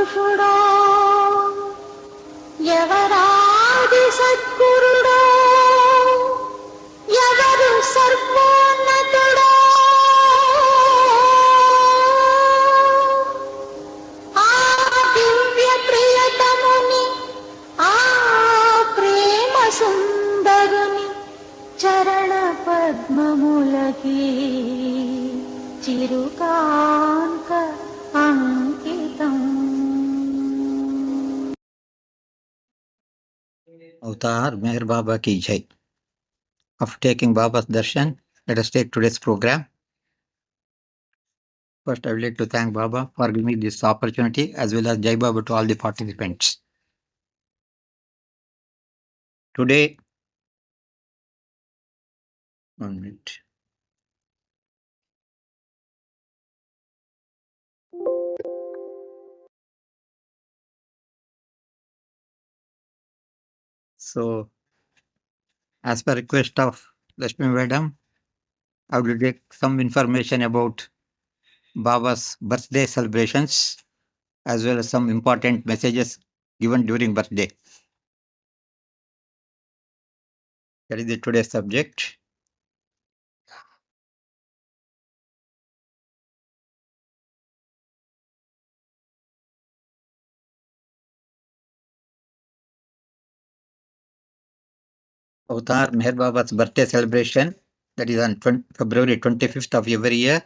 పురుషుడో ఎవరాది సద్గురుడో ఎవరు సర్వోన్నతుడో ఆ దివ్య ప్రియతముని ఆ ప్రేమ సుందరుని చరణ పద్మములకి చిరుకాంత అంకితం. Avatar Meher Baba ki jai. After taking Baba's darshan, let us take today's program. First, I would like to thank Baba for giving me this opportunity, as well as Jai Baba to all the participants. Today, 1 minute. So, as per request of Lakshmi Madam, I will take some information about Baba's birthday celebrations, as well as some important messages given during birthday. That is the today's subject. Avatar Meher Baba's birthday celebration, that is on February 25th of every year,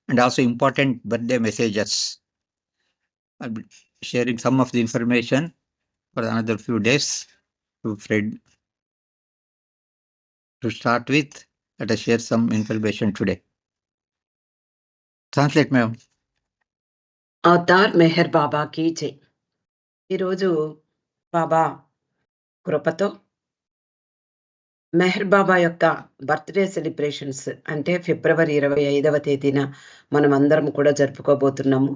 and also important birthday messages. I'll be sharing some of the information for another few days to Fred. To start with, let us share some information today. Translate, ma'am. Avatar Meher బాబాకి జై. ఈరోజు బాబా కృపతో మెహర్ బాబా యొక్క birthday celebrations అంటే ఫిబ్రవరి 25వ తేదీన మనం అందరం కూడా జరుపుకోబోతున్నాము.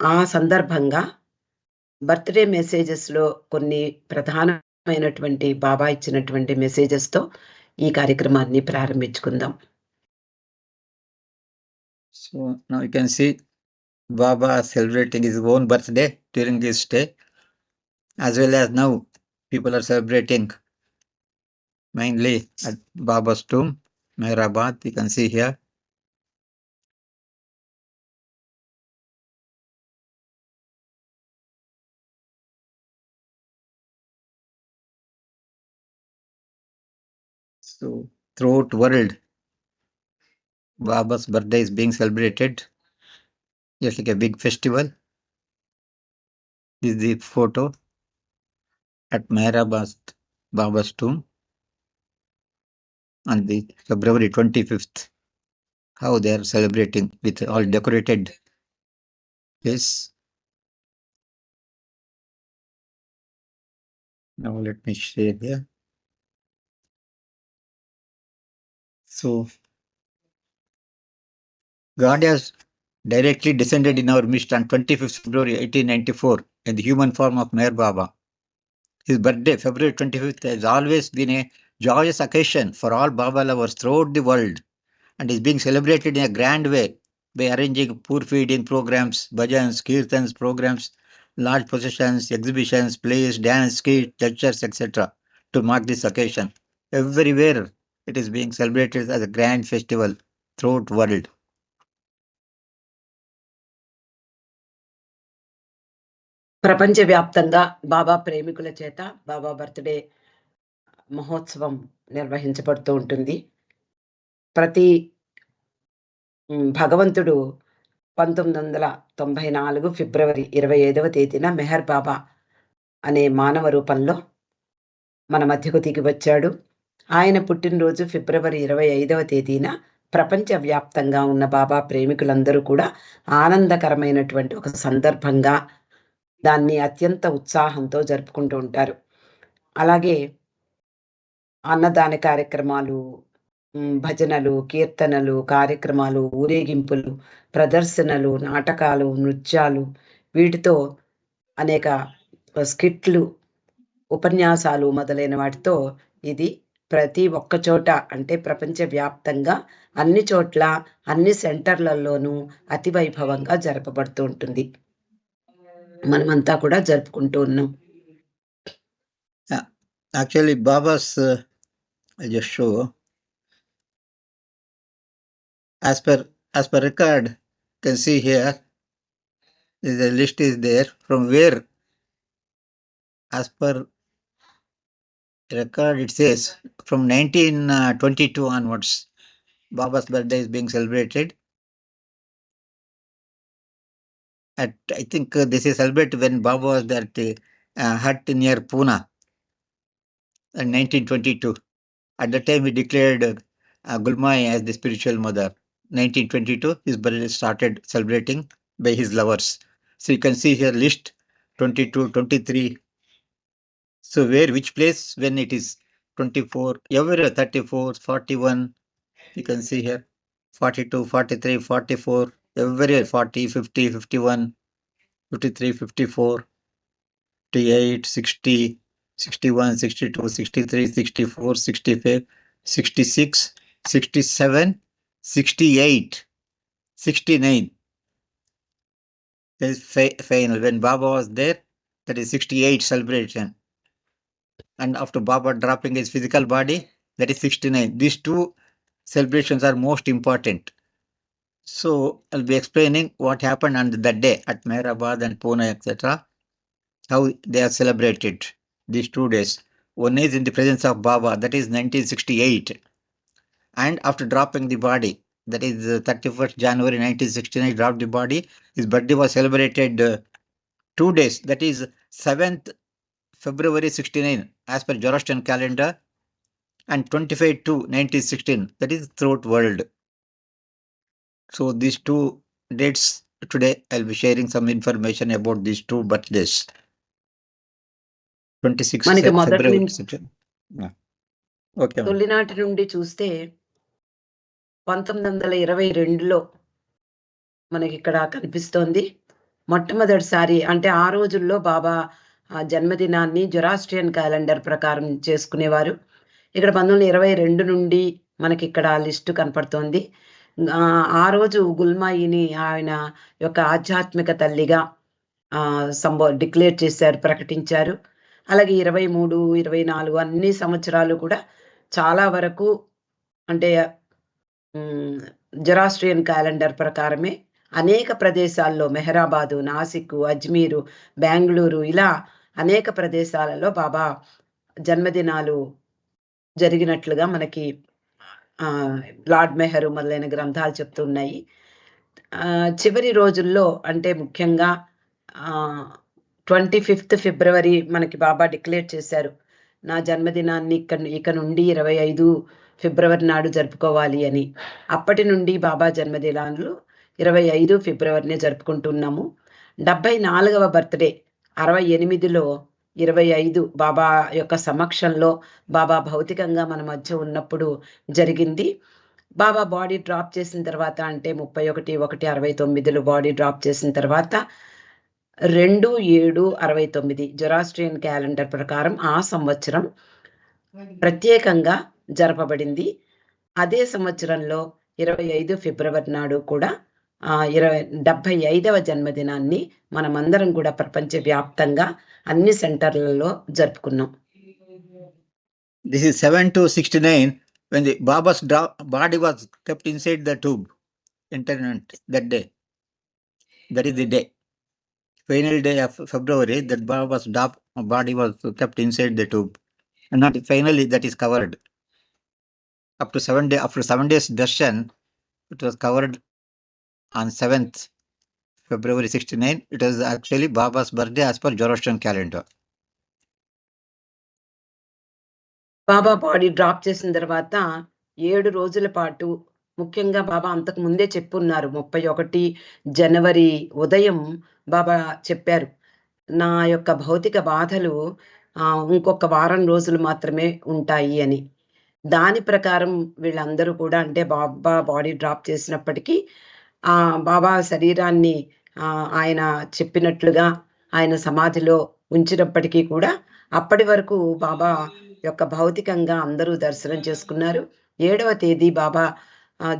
ఆ సందర్భంగా బర్త్డే మెసేజెస్లో కొన్ని ప్రధానమైనటువంటి బాబా ఇచ్చినటువంటి మెసేజెస్తో ఈ కార్యక్రమాన్ని ప్రారంభించుకుందాం. So now you can see Baba celebrating his own birthday during this day, as well as now people are celebrating mainly at Baba's tomb, Meherabad. You can see here. So throughout world, Baba's birthday is being celebrated just like a big festival. This is the photo at Meherabad Baba's tomb on the February 25th. How they are celebrating with all decorated this. Now let me share here. So God has directly descended in our midst on 25th February 1894 in the human form of Meher Baba. His birthday, February 25th, has always been a joyous occasion for all Baba lovers throughout the world and is being celebrated in a grand way by arranging poor feeding programs, bhajans, kirtans programs, large processions, exhibitions, plays, dance, skits, lectures, etc. to mark this occasion. Everywhere it is being celebrated as a grand festival throughout world. ప్రపంచవ్యాప్తంగా బాబా ప్రేమికుల చేత బాబా birthday మహోత్సవం నిర్వహించబడుతూ ఉంటుంది. ప్రతి భగవంతుడు 1994 ఫిబ్రవరి 25వ తేదీన మెహర్ బాబా అనే మానవ రూపంలో మన మధ్యకు దిగి వచ్చాడు. ఆయన పుట్టినరోజు ఫిబ్రవరి 25వ తేదీన ప్రపంచవ్యాప్తంగా ఉన్న బాబా ప్రేమికులందరూ కూడా ఆనందకరమైనటువంటి ఒక సందర్భంగా దాన్ని అత్యంత ఉత్సాహంతో జరుపుకుంటూ ఉంటారు. అలాగే అన్నదాన కార్యక్రమాలు, భజనలు, కీర్తనలు, కార్యక్రమాలు, ఊరేగింపులు, ప్రదర్శనలు, నాటకాలు, నృత్యాలు, వీటితో అనేక స్కిట్లు, ఉపన్యాసాలు మొదలైన వాటితో ఇది ప్రతి ఒక్క చోట అంటే ప్రపంచవ్యాప్తంగా అన్ని చోట్ల అన్ని సెంటర్లలోనూ అతి వైభవంగా జరపబడుతూ ఉంటుంది. మనమంతా కూడా జరుపుకుంటూ ఉన్నాం. Actually, Baba's, I'll just show. As per record, you can see here, the list is there from where, as per record, it says from 1922 onwards, Baba's birthday is being celebrated. I think this is celebrated when Baba was at the hut near Pune in 1922. At that time, he declared Gulmai as the spiritual mother. 1922, his birthday started celebrating by his lovers. So you can see here list 22, 23. So which place when it is 24, everywhere 34, 41, you can see here 42, 43, 44, everywhere 40, 50, 51, 53, 54, 58, 60, 61, 62, 63, 64, 65, 66, 67, 68, 69. That is final. When Baba was there, that is 68 celebration. And after Baba dropping his physical body, that is 69. These two celebrations are most important. So I'll be explaining what happened on that day at Mehrabad and Pune, etc. How they are celebrated these 2 days. One is in the presence of Baba, that is 1968. And after dropping the body, that is 31st January 1969, dropped the body. His birthday was celebrated 2 days, that is 7th February 69 as per Zoroastrian calendar, and 25/2/1916, that is throughout world. So these 2 dates today I'll be sharing some information about these 2 birthdays. 26 మనకి మొదటి February. నుంచి Okay. తొలినాటి నుండి చూస్తే 1922లో మనకి ఇక్కడ కనిపిస్తోంది. మొట్టమొదటిసారి అంటే ఆ రోజుల్లో బాబా జన్మదినాన్ని జొరాస్ట్రియన్ క్యాలెండర్ ప్రకారం చేసుకునేవారు. ఇక్కడ 1922 నుండి మనకి ఇక్కడ లిస్టు కనపడుతోంది. ఆ రోజు గుల్మాయిని ఆయన యొక్క ఆధ్యాత్మిక తల్లిగా డిక్లేర్ చేశారు, ప్రకటించారు. అలాగే 23, 24 అన్ని సంవత్సరాలు కూడా చాలా వరకు అంటే జొరాస్ట్రియన్ క్యాలెండర్ ప్రకారమే అనేక ప్రదేశాల్లో మెహరాబాదు, నాసిక్, అజ్మీరు, బెంగళూరు ఇలా అనేక ప్రదేశాలలో బాబా జన్మదినాలు జరిగినట్లుగా మనకి లార్డ్ మెహరు మొదలైన గ్రంథాలు చెప్తున్నాయి. చివరి రోజుల్లో అంటే ముఖ్యంగా 25th ఫిబ్రవరి మనకి బాబా డిక్లేర్ చేశారు, నా జన్మదినాన్ని ఇక నుండి 25 ఫిబ్రవరి నాడు జరుపుకోవాలి అని. అప్పటి నుండి బాబా జన్మదినాలు 25 ఫిబ్రవరినే జరుపుకుంటున్నాము. 74వ బర్త్డే 68లో 25 బాబా యొక్క సమక్షంలో బాబా భౌతికంగా మన మధ్య ఉన్నప్పుడు జరిగింది. బాబా బాడీ డ్రాప్ చేసిన తర్వాత అంటే 31/1/69లో బాడీ డ్రాప్ చేసిన తర్వాత 2/7/69 జొరాస్ట్రియన్ క్యాలెండర్ ప్రకారం ఆ సంవత్సరం ప్రత్యేకంగా జరపబడింది. అదే సంవత్సరంలో 25 ఫిబ్రవరి నాడు కూడా 75వ జన్మదినాన్ని మనమందరం కూడా ప్రపంచవ్యాప్తంగా అన్ని సెంటర్లలో జరుపుకున్నాం. This is 7/2/69 when the Baba's body was kept inside the tube, interment that day. That is the day. Final day of February, that Baba's body was kept inside the tube. And not finally that is covered. Up to 7 days, after 7 days darshan, it was covered on 7th February 69. It was actually Baba's birthday as per Zoroastrian calendar. Baba body drop చేసిన తర్వాత 7 రోజుల పాటు ముఖ్యంగా బాబా అంతకు ముందే చెప్పున్నారు. 31 జనవరి ఉదయం బాబా చెప్పారు, నా యొక్క భౌతిక బాధలు ఇంకొక వారం రోజులు మాత్రమే ఉంటాయి అని. దాని ప్రకారం వీళ్ళందరూ కూడా అంటే బాబా బాడీ డ్రాప్ చేసినప్పటికీ బాబా శరీరాన్ని ఆయన చెప్పినట్లుగా ఆయన సమాధిలో ఉంచినప్పటికీ కూడా అప్పటి వరకు బాబా యొక్క భౌతికంగా అందరూ దర్శనం చేసుకున్నారు. 7వ తేదీ బాబా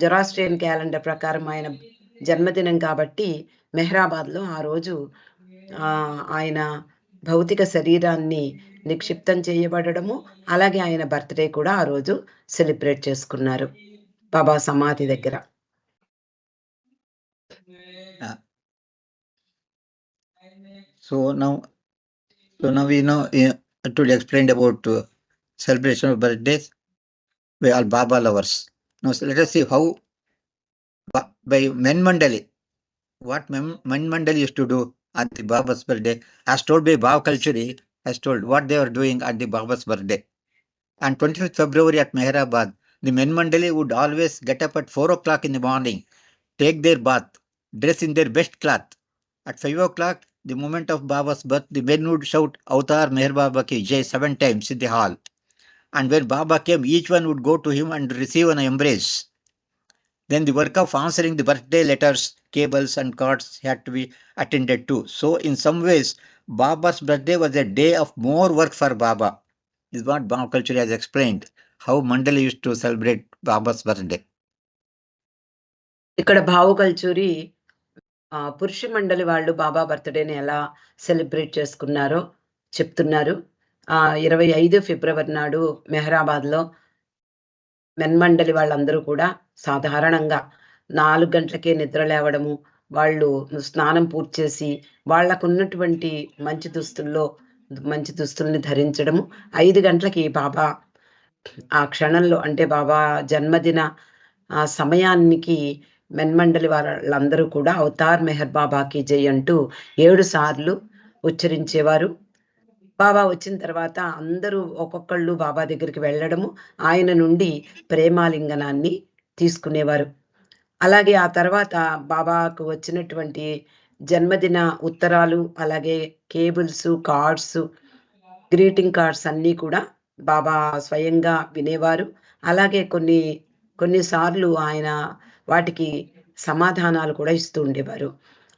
జొరాస్ట్రియన్ క్యాలెండర్ ప్రకారం ఆయన జన్మదినం కాబట్టి మెహ్రాబాద్లో ఆ రోజు ఆయన భౌతిక శరీరాన్ని నిక్షిప్తం చేయబడము, అలాగే ఆయన బర్త్డే కూడా ఆ రోజు సెలబ్రేట్ చేసుకున్నారు బాబా సమాధి దగ్గర. So now we know to explain about celebration of birthdays. We are Baba lovers. Now so let us see how by Men Mandali, what Men Mandali used to do at the Baba's birthday, as told by Bhav Kalchuri, has told what they were doing at the Baba's birthday. On 25th February at Mehrabad, the Men Mandali would always get up at 4 o'clock in the morning, take their bath, dress in their best cloth. At 5 o'clock, the moment of Baba's birth, the men would shout Avatar Meher Baba ki Jai 7 times in the hall. And when Baba came, each one would go to him and receive an embrace. Then the work of answering the birthday letters, cables and cards had to be attended to. So in some ways, Baba's birthday was a day of more work for Baba. This is what Bhav Kalchuri has explained, how Mandali used to celebrate Baba's birthday. ఇక్కడ భావు కల్చూరి పురుష మండలి వాళ్ళు బాబా బర్త్డేని ఎలా celebrate చేసుకున్నారో చెప్తున్నారు. 25 ఫిబ్రవరి నాడు మెహరాబాద్లో మెన్మండలి వాళ్ళందరూ కూడా సాధారణంగా 4 గంటలకే నిద్ర లేవడము, వాళ్ళు స్నానం పూర్తి చేసి వాళ్ళకున్నటువంటి మంచి దుస్తుల్ని ధరించడము, 5 గంటలకి బాబా ఆ క్షణంలో అంటే బాబా జన్మదిన ఆ సమయానికి మెన్మండలి వాళ్ళందరూ కూడా అవతార్ మెహర్ బాబాకి జై అంటూ 7 సార్లు ఉచ్చరించేవారు. బాబా వచ్చిన తర్వాత అందరూ ఒక్కొక్కళ్ళు బాబా దగ్గరికి వెళ్ళడము, ఆయన నుండి ప్రేమాలింగనాన్ని తీసుకునేవారు. అలాగే ఆ తర్వాత బాబాకు వచ్చినటువంటి జన్మదిన ఉత్తరాలు, అలాగే కేబుల్స్, కార్డ్స్, గ్రీటింగ్ కార్డ్స్ అన్నీ కూడా బాబా స్వయంగా వినేవారు. అలాగే కొన్నిసార్లు ఆయన వాటికి సమాధానాలు కూడా ఇస్తూ ఉండేవారు.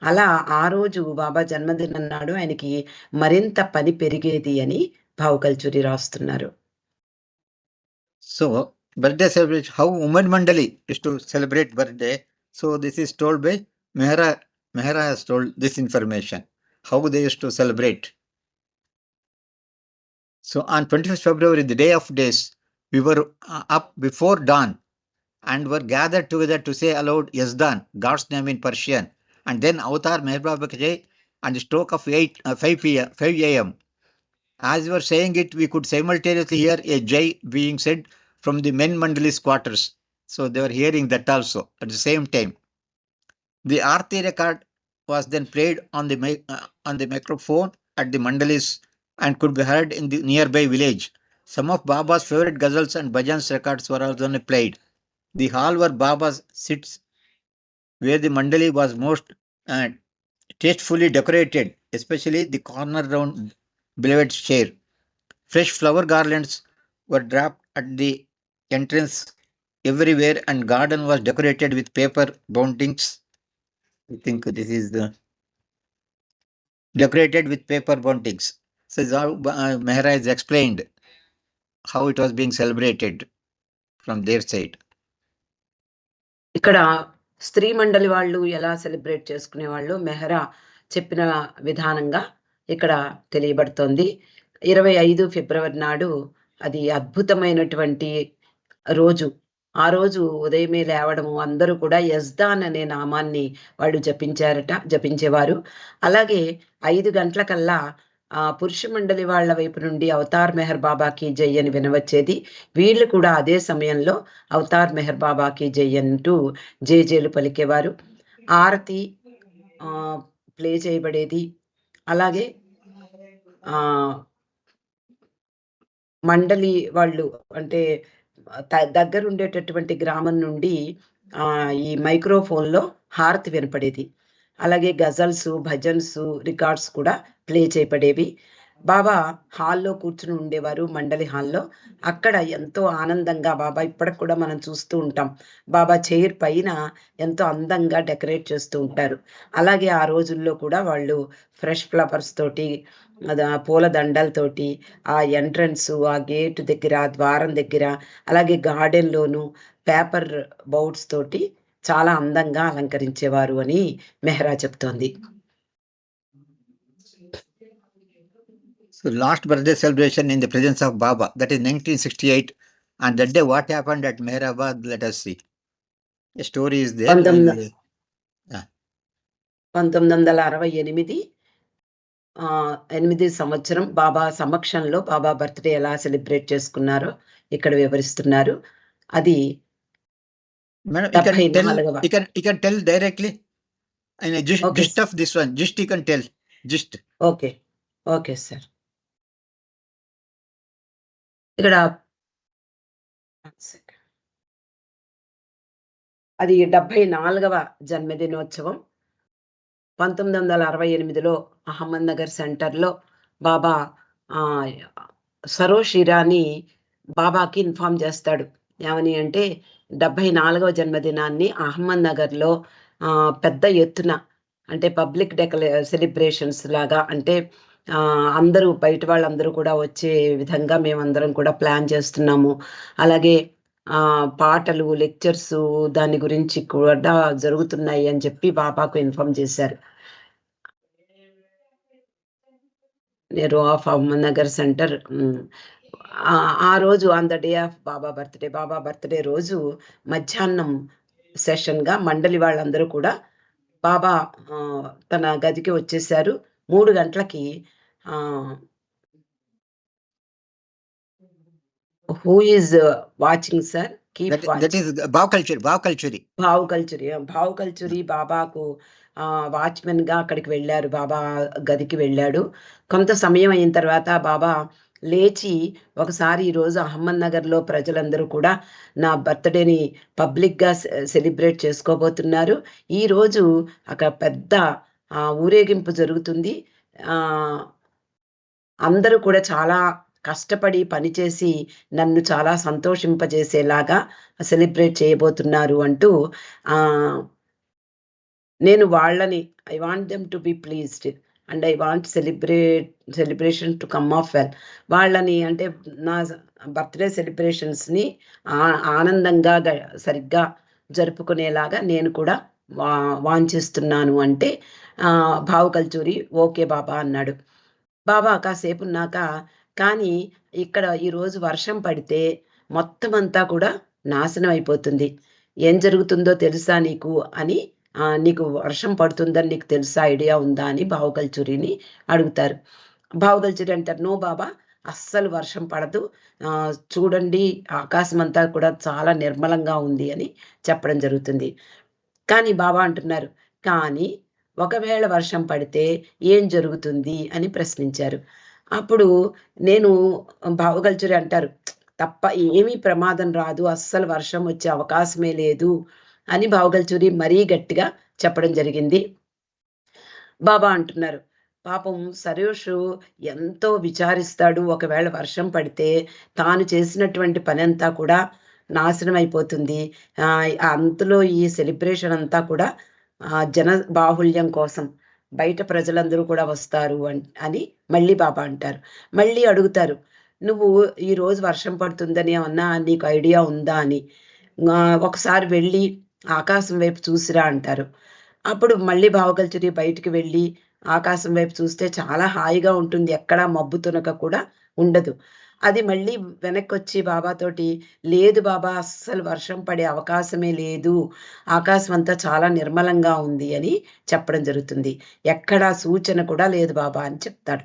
అలా ఆ రోజు బాబా జన్మదినం నాడు ఆయనకి మరింత పని పెరిగేది అని భావ్ కల్చూరి రాస్తున్నారు. So birthday celebration, how Women Mandali used to celebrate birthday. So this is told by Mehra. Mehra has told this information, how they used to celebrate. So on 25th February, the day of days, we were up before dawn and were gathered together to say aloud Yazdan, God's name in Persian, and then Avatar Meher Baba ki Jai and the stroke of 5 a.m. As we were saying it, we could simultaneously hear a Jai being said from the Men Mandali's quarters. So they were hearing that also at the same time. The Aarti record was then played on the microphone at the Mandalis and could be heard in the nearby village. Some of Baba's favorite ghazals and bhajans records were also played. The hall where Baba sits, where the Mandali was most tastefully decorated, especially the corner round beloved's chair. Fresh flower garlands were draped at the entrance everywhere, and garden was decorated with paper bountings. I think this is the decorated with paper bountings. So this is how Mehra has explained how it was being celebrated from their side. ఇక్కడ స్త్రీ మండలి వాళ్ళు ఎలా celebrate చేసుకునే వాళ్ళు మెహరా చెప్పిన విధానంగా ఇక్కడ తెలియబడుతోంది. 25 ఫిబ్రవరి నాడు అది అద్భుతమైనటువంటి రోజు. ఆ రోజు ఉదయమే లేవడము, అందరూ కూడా యజ్దాన్ అనే నామాన్ని వాళ్ళు జపించేవారు. అలాగే 5 గంటలకల్లా పురుష మండలి వాళ్ళ వైపు నుండి అవతార్ మెహర్ బాబాకి జై అని వినవచ్చేది. వీళ్ళు కూడా అదే సమయంలో అవతార్ మెహర్ బాబాకి జై అంటూ జేజేలు పలికేవారు. ఆరతి ప్లే చేయబడేది. అలాగే మండలి వాళ్ళు అంటే దగ్గర ఉండేటటువంటి గ్రామం నుండి ఈ మైక్రోఫోన్లో హారతి వినపడేది. అలాగే గజల్స్, భజన్స్, రికార్డ్స్ కూడా ప్లే చేయబడేవి. బాబా హాల్లో కూర్చుని ఉండేవారు, మండలి హాల్లో. అక్కడ ఎంతో ఆనందంగా బాబా ఇప్పటికి కూడా మనం చూస్తూ ఉంటాం, బాబా చైర్ పైన ఎంతో అందంగా డెకరేట్ చేస్తూ ఉంటారు. అలాగే ఆ రోజుల్లో కూడా వాళ్ళు ఫ్రెష్ ఫ్లవర్స్ తోటి, పూల దండలతోటి ఆ ఎంట్రన్స్, ఆ గేట్ దగ్గర, ద్వారం దగ్గర, అలాగే గార్డెన్లోను పేపర్ బౌట్స్ తోటి చాలా అందంగా అలంకరించేవారు అని మెహరా చెప్తోంది. So last birthday celebration in the presence of Baba, that is 1968. And that day, what happened at Mehrabad? Let us see. The story is there. And, 1968 8 సంవత్సరం బాబా సమక్షంలో బాబా బర్త్డే ఎలా సెలబ్రేట్ చేసుకున్నారో ఇక్కడ వివరిస్తున్నారు. అది madam, you 74వ. can tell directly. And just Okay, of this one, just you can tell. Just. Okay okay sir. ఇక్కడ అది 74వ జన్మదినోత్సవం 1968లో అహ్మద్ నగర్ సెంటర్లో బాబా సరోజ్ షిరాని బాబాకి ఇన్ఫార్మ్ చేస్తాడు. ఏమని అంటే 74వ జన్మదినాన్ని అహ్మద్ నగర్లో పెద్ద ఎత్తున అంటే పబ్లిక్ సెలబ్రేషన్స్ లాగా, అంటే అందరూ బయట వాళ్ళందరూ కూడా వచ్చే విధంగా మేమందరం కూడా ప్లాన్ చేస్తున్నాము. అలాగే పాటలు, లెక్చర్స్ దాని గురించి కూడా జరుగుతున్నాయి అని చెప్పి బాబాకు ఇన్ఫార్మ్ చేశారు. నేరు ఆఫ్ అహ్మద్ నగర్ సెంటర్ ఆ రోజు on the day of Baba birthday రోజు మధ్యాహ్నం సెషన్ గా మండలి వాళ్ళందరూ కూడా బాబా తన గదికి వచ్చేసారు. 3 గంటలకి who is watching sir? That is Bhav Culture బాబాకు వాచ్మెన్ గా అక్కడికి వెళ్ళారు, బాబా గదికి వెళ్ళాడు. కొంత సమయం అయిన తర్వాత బాబా లేచి ఒకసారి ఈరోజు అహ్మద్ నగర్ లో ప్రజలందరూ కూడా నా బర్త్డేని పబ్లిక్ గా సెలబ్రేట్ చేసుకోబోతున్నారు. ఈ రోజు అక్కడ పెద్ద ఊరేగింపు జరుగుతుంది. అందరూ కూడా చాలా కష్టపడి పనిచేసి నన్ను చాలా సంతోషింపజేసేలాగా సెలబ్రేట్ చేయబోతున్నారు అంటూ నేను వాళ్ళని I want them to be pleased and I want celebration to come of well. వాళ్ళని అంటే నా బర్త్డే సెలబ్రేషన్స్ ని ఆనందంగా సరిగ్గా జరుపుకునేలాగా నేను కూడా వాంఛిస్తున్నాను అంటే భావ్ కల్చూరి ఓకే బాబా అన్నాడు. బాబా కాసేపు ఉన్నాక, కానీ ఇక్కడ ఈరోజు వర్షం పడితే మొత్తం అంతా కూడా నాశనం అయిపోతుంది, ఏం జరుగుతుందో తెలుసా నీకు అని, నీకు వర్షం పడుతుందని నీకు తెలుసా, ఐడియా ఉందా అని భావ్ కల్చూరిని అడుగుతారు. భావ్ కల్చూరి అంటారు, నో బాబా, అస్సలు వర్షం పడదు, చూడండి ఆకాశం అంతా కూడా చాలా నిర్మలంగా ఉంది అని చెప్పడం జరుగుతుంది. కానీ బాబా అంటున్నారు, కానీ ఒకవేళ వర్షం పడితే ఏం జరుగుతుంది అని ప్రశ్నించారు. అప్పుడు నేను భావ్ కల్చూరి అంటారు, తప్ప ఏమీ ప్రమాదం రాదు, అస్సలు వర్షం వచ్చే అవకాశమే లేదు అని భావ్ కల్చూరి మరీ గట్టిగా చెప్పడం జరిగింది. బాబా అంటున్నారు, పాపం సరోజ్ ఎంతో విచారిస్తాడు, ఒకవేళ వర్షం పడితే తాను చేసినటువంటి పని అంతా కూడా నాశనం అయిపోతుంది, అంతలో ఈ సెలబ్రేషన్ అంతా కూడా జన బాహుళ్యం కోసం బయట ప్రజలందరూ కూడా వస్తారు అని మళ్ళీ బాబా అంటారు. మళ్ళీ అడుగుతారు, నువ్వు ఈ రోజు వర్షం పడుతుందని ఏమన్నా నీకు ఐడియా ఉందా అని, ఒకసారి వెళ్ళి ఆకాశం వైపు చూసిరా అంటారు. అప్పుడు మళ్ళీ భావ్ కల్చూరి బయటికి వెళ్ళి ఆకాశం వైపు చూస్తే చాలా హాయిగా ఉంటుంది, ఎక్కడా మబ్బు తునక కూడా ఉండదు. అది మళ్ళీ వెనక్కి వచ్చి బాబాతోటి, లేదు బాబా, అస్సలు వర్షం పడే అవకాశమే లేదు, ఆకాశం అంతా చాలా నిర్మలంగా ఉంది అని చెప్పడం జరుగుతుంది. ఎక్కడా సూచన కూడా లేదు బాబా అని చెప్తాడు.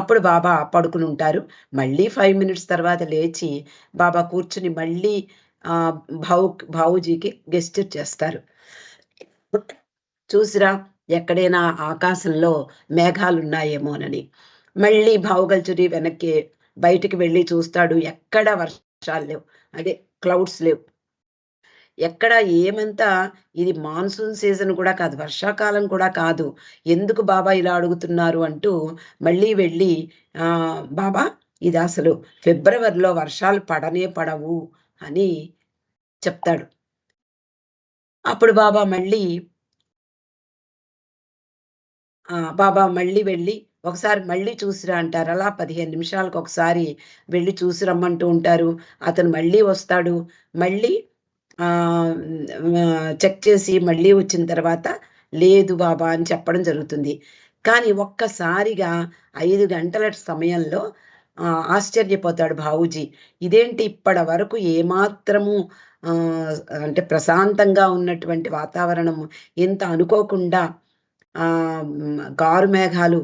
అప్పుడు బాబా పడుకుని ఉంటారు. మళ్ళీ 5 minutes తర్వాత లేచి బాబా కూర్చుని మళ్ళీ భావుజీకి గెస్చర్ చేస్తారు, చూసిరా ఎక్కడైనా ఆకాశంలో మేఘాలు ఉన్నాయేమోనని. మళ్ళీ భావ్ కల్చూరి వెనక్కి బయటికి వెళ్ళి చూస్తాడు, ఎక్కడ వర్షాలు లేవు, అదే క్లౌడ్స్ లేవు, ఎక్కడ ఏమంతా, ఇది మాన్సూన్ సీజన్ కూడా కాదు, వర్షాకాలం కూడా కాదు, ఎందుకు బాబా ఇలా అడుగుతున్నారు అంటూ మళ్ళీ వెళ్ళి బాబా ఇది అసలు ఫిబ్రవరిలో వర్షాలు పడనే పడవు అని చెప్తాడు. అప్పుడు బాబా మళ్ళీ వెళ్ళి ఒకసారి మళ్ళీ చూసిరా అంటారు. అలా 15 నిమిషాలకు ఒకసారి వెళ్ళి చూసి రమ్మంటూ ఉంటారు. అతను మళ్ళీ వస్తాడు, మళ్ళీ చెక్ చేసి మళ్ళీ వచ్చిన తర్వాత లేదు బాబా అని చెప్పడం జరుగుతుంది. కానీ ఒక్కసారిగా 5 గంటల సమయంలో ఆశ్చర్యపోతాడు బావూజీ. ఇదేంటి ఇప్పటి వరకు ఏమాత్రము అంటే ప్రశాంతంగా ఉన్నటువంటి వాతావరణం ఇంత అనుకోకుండా కారు మేఘాలు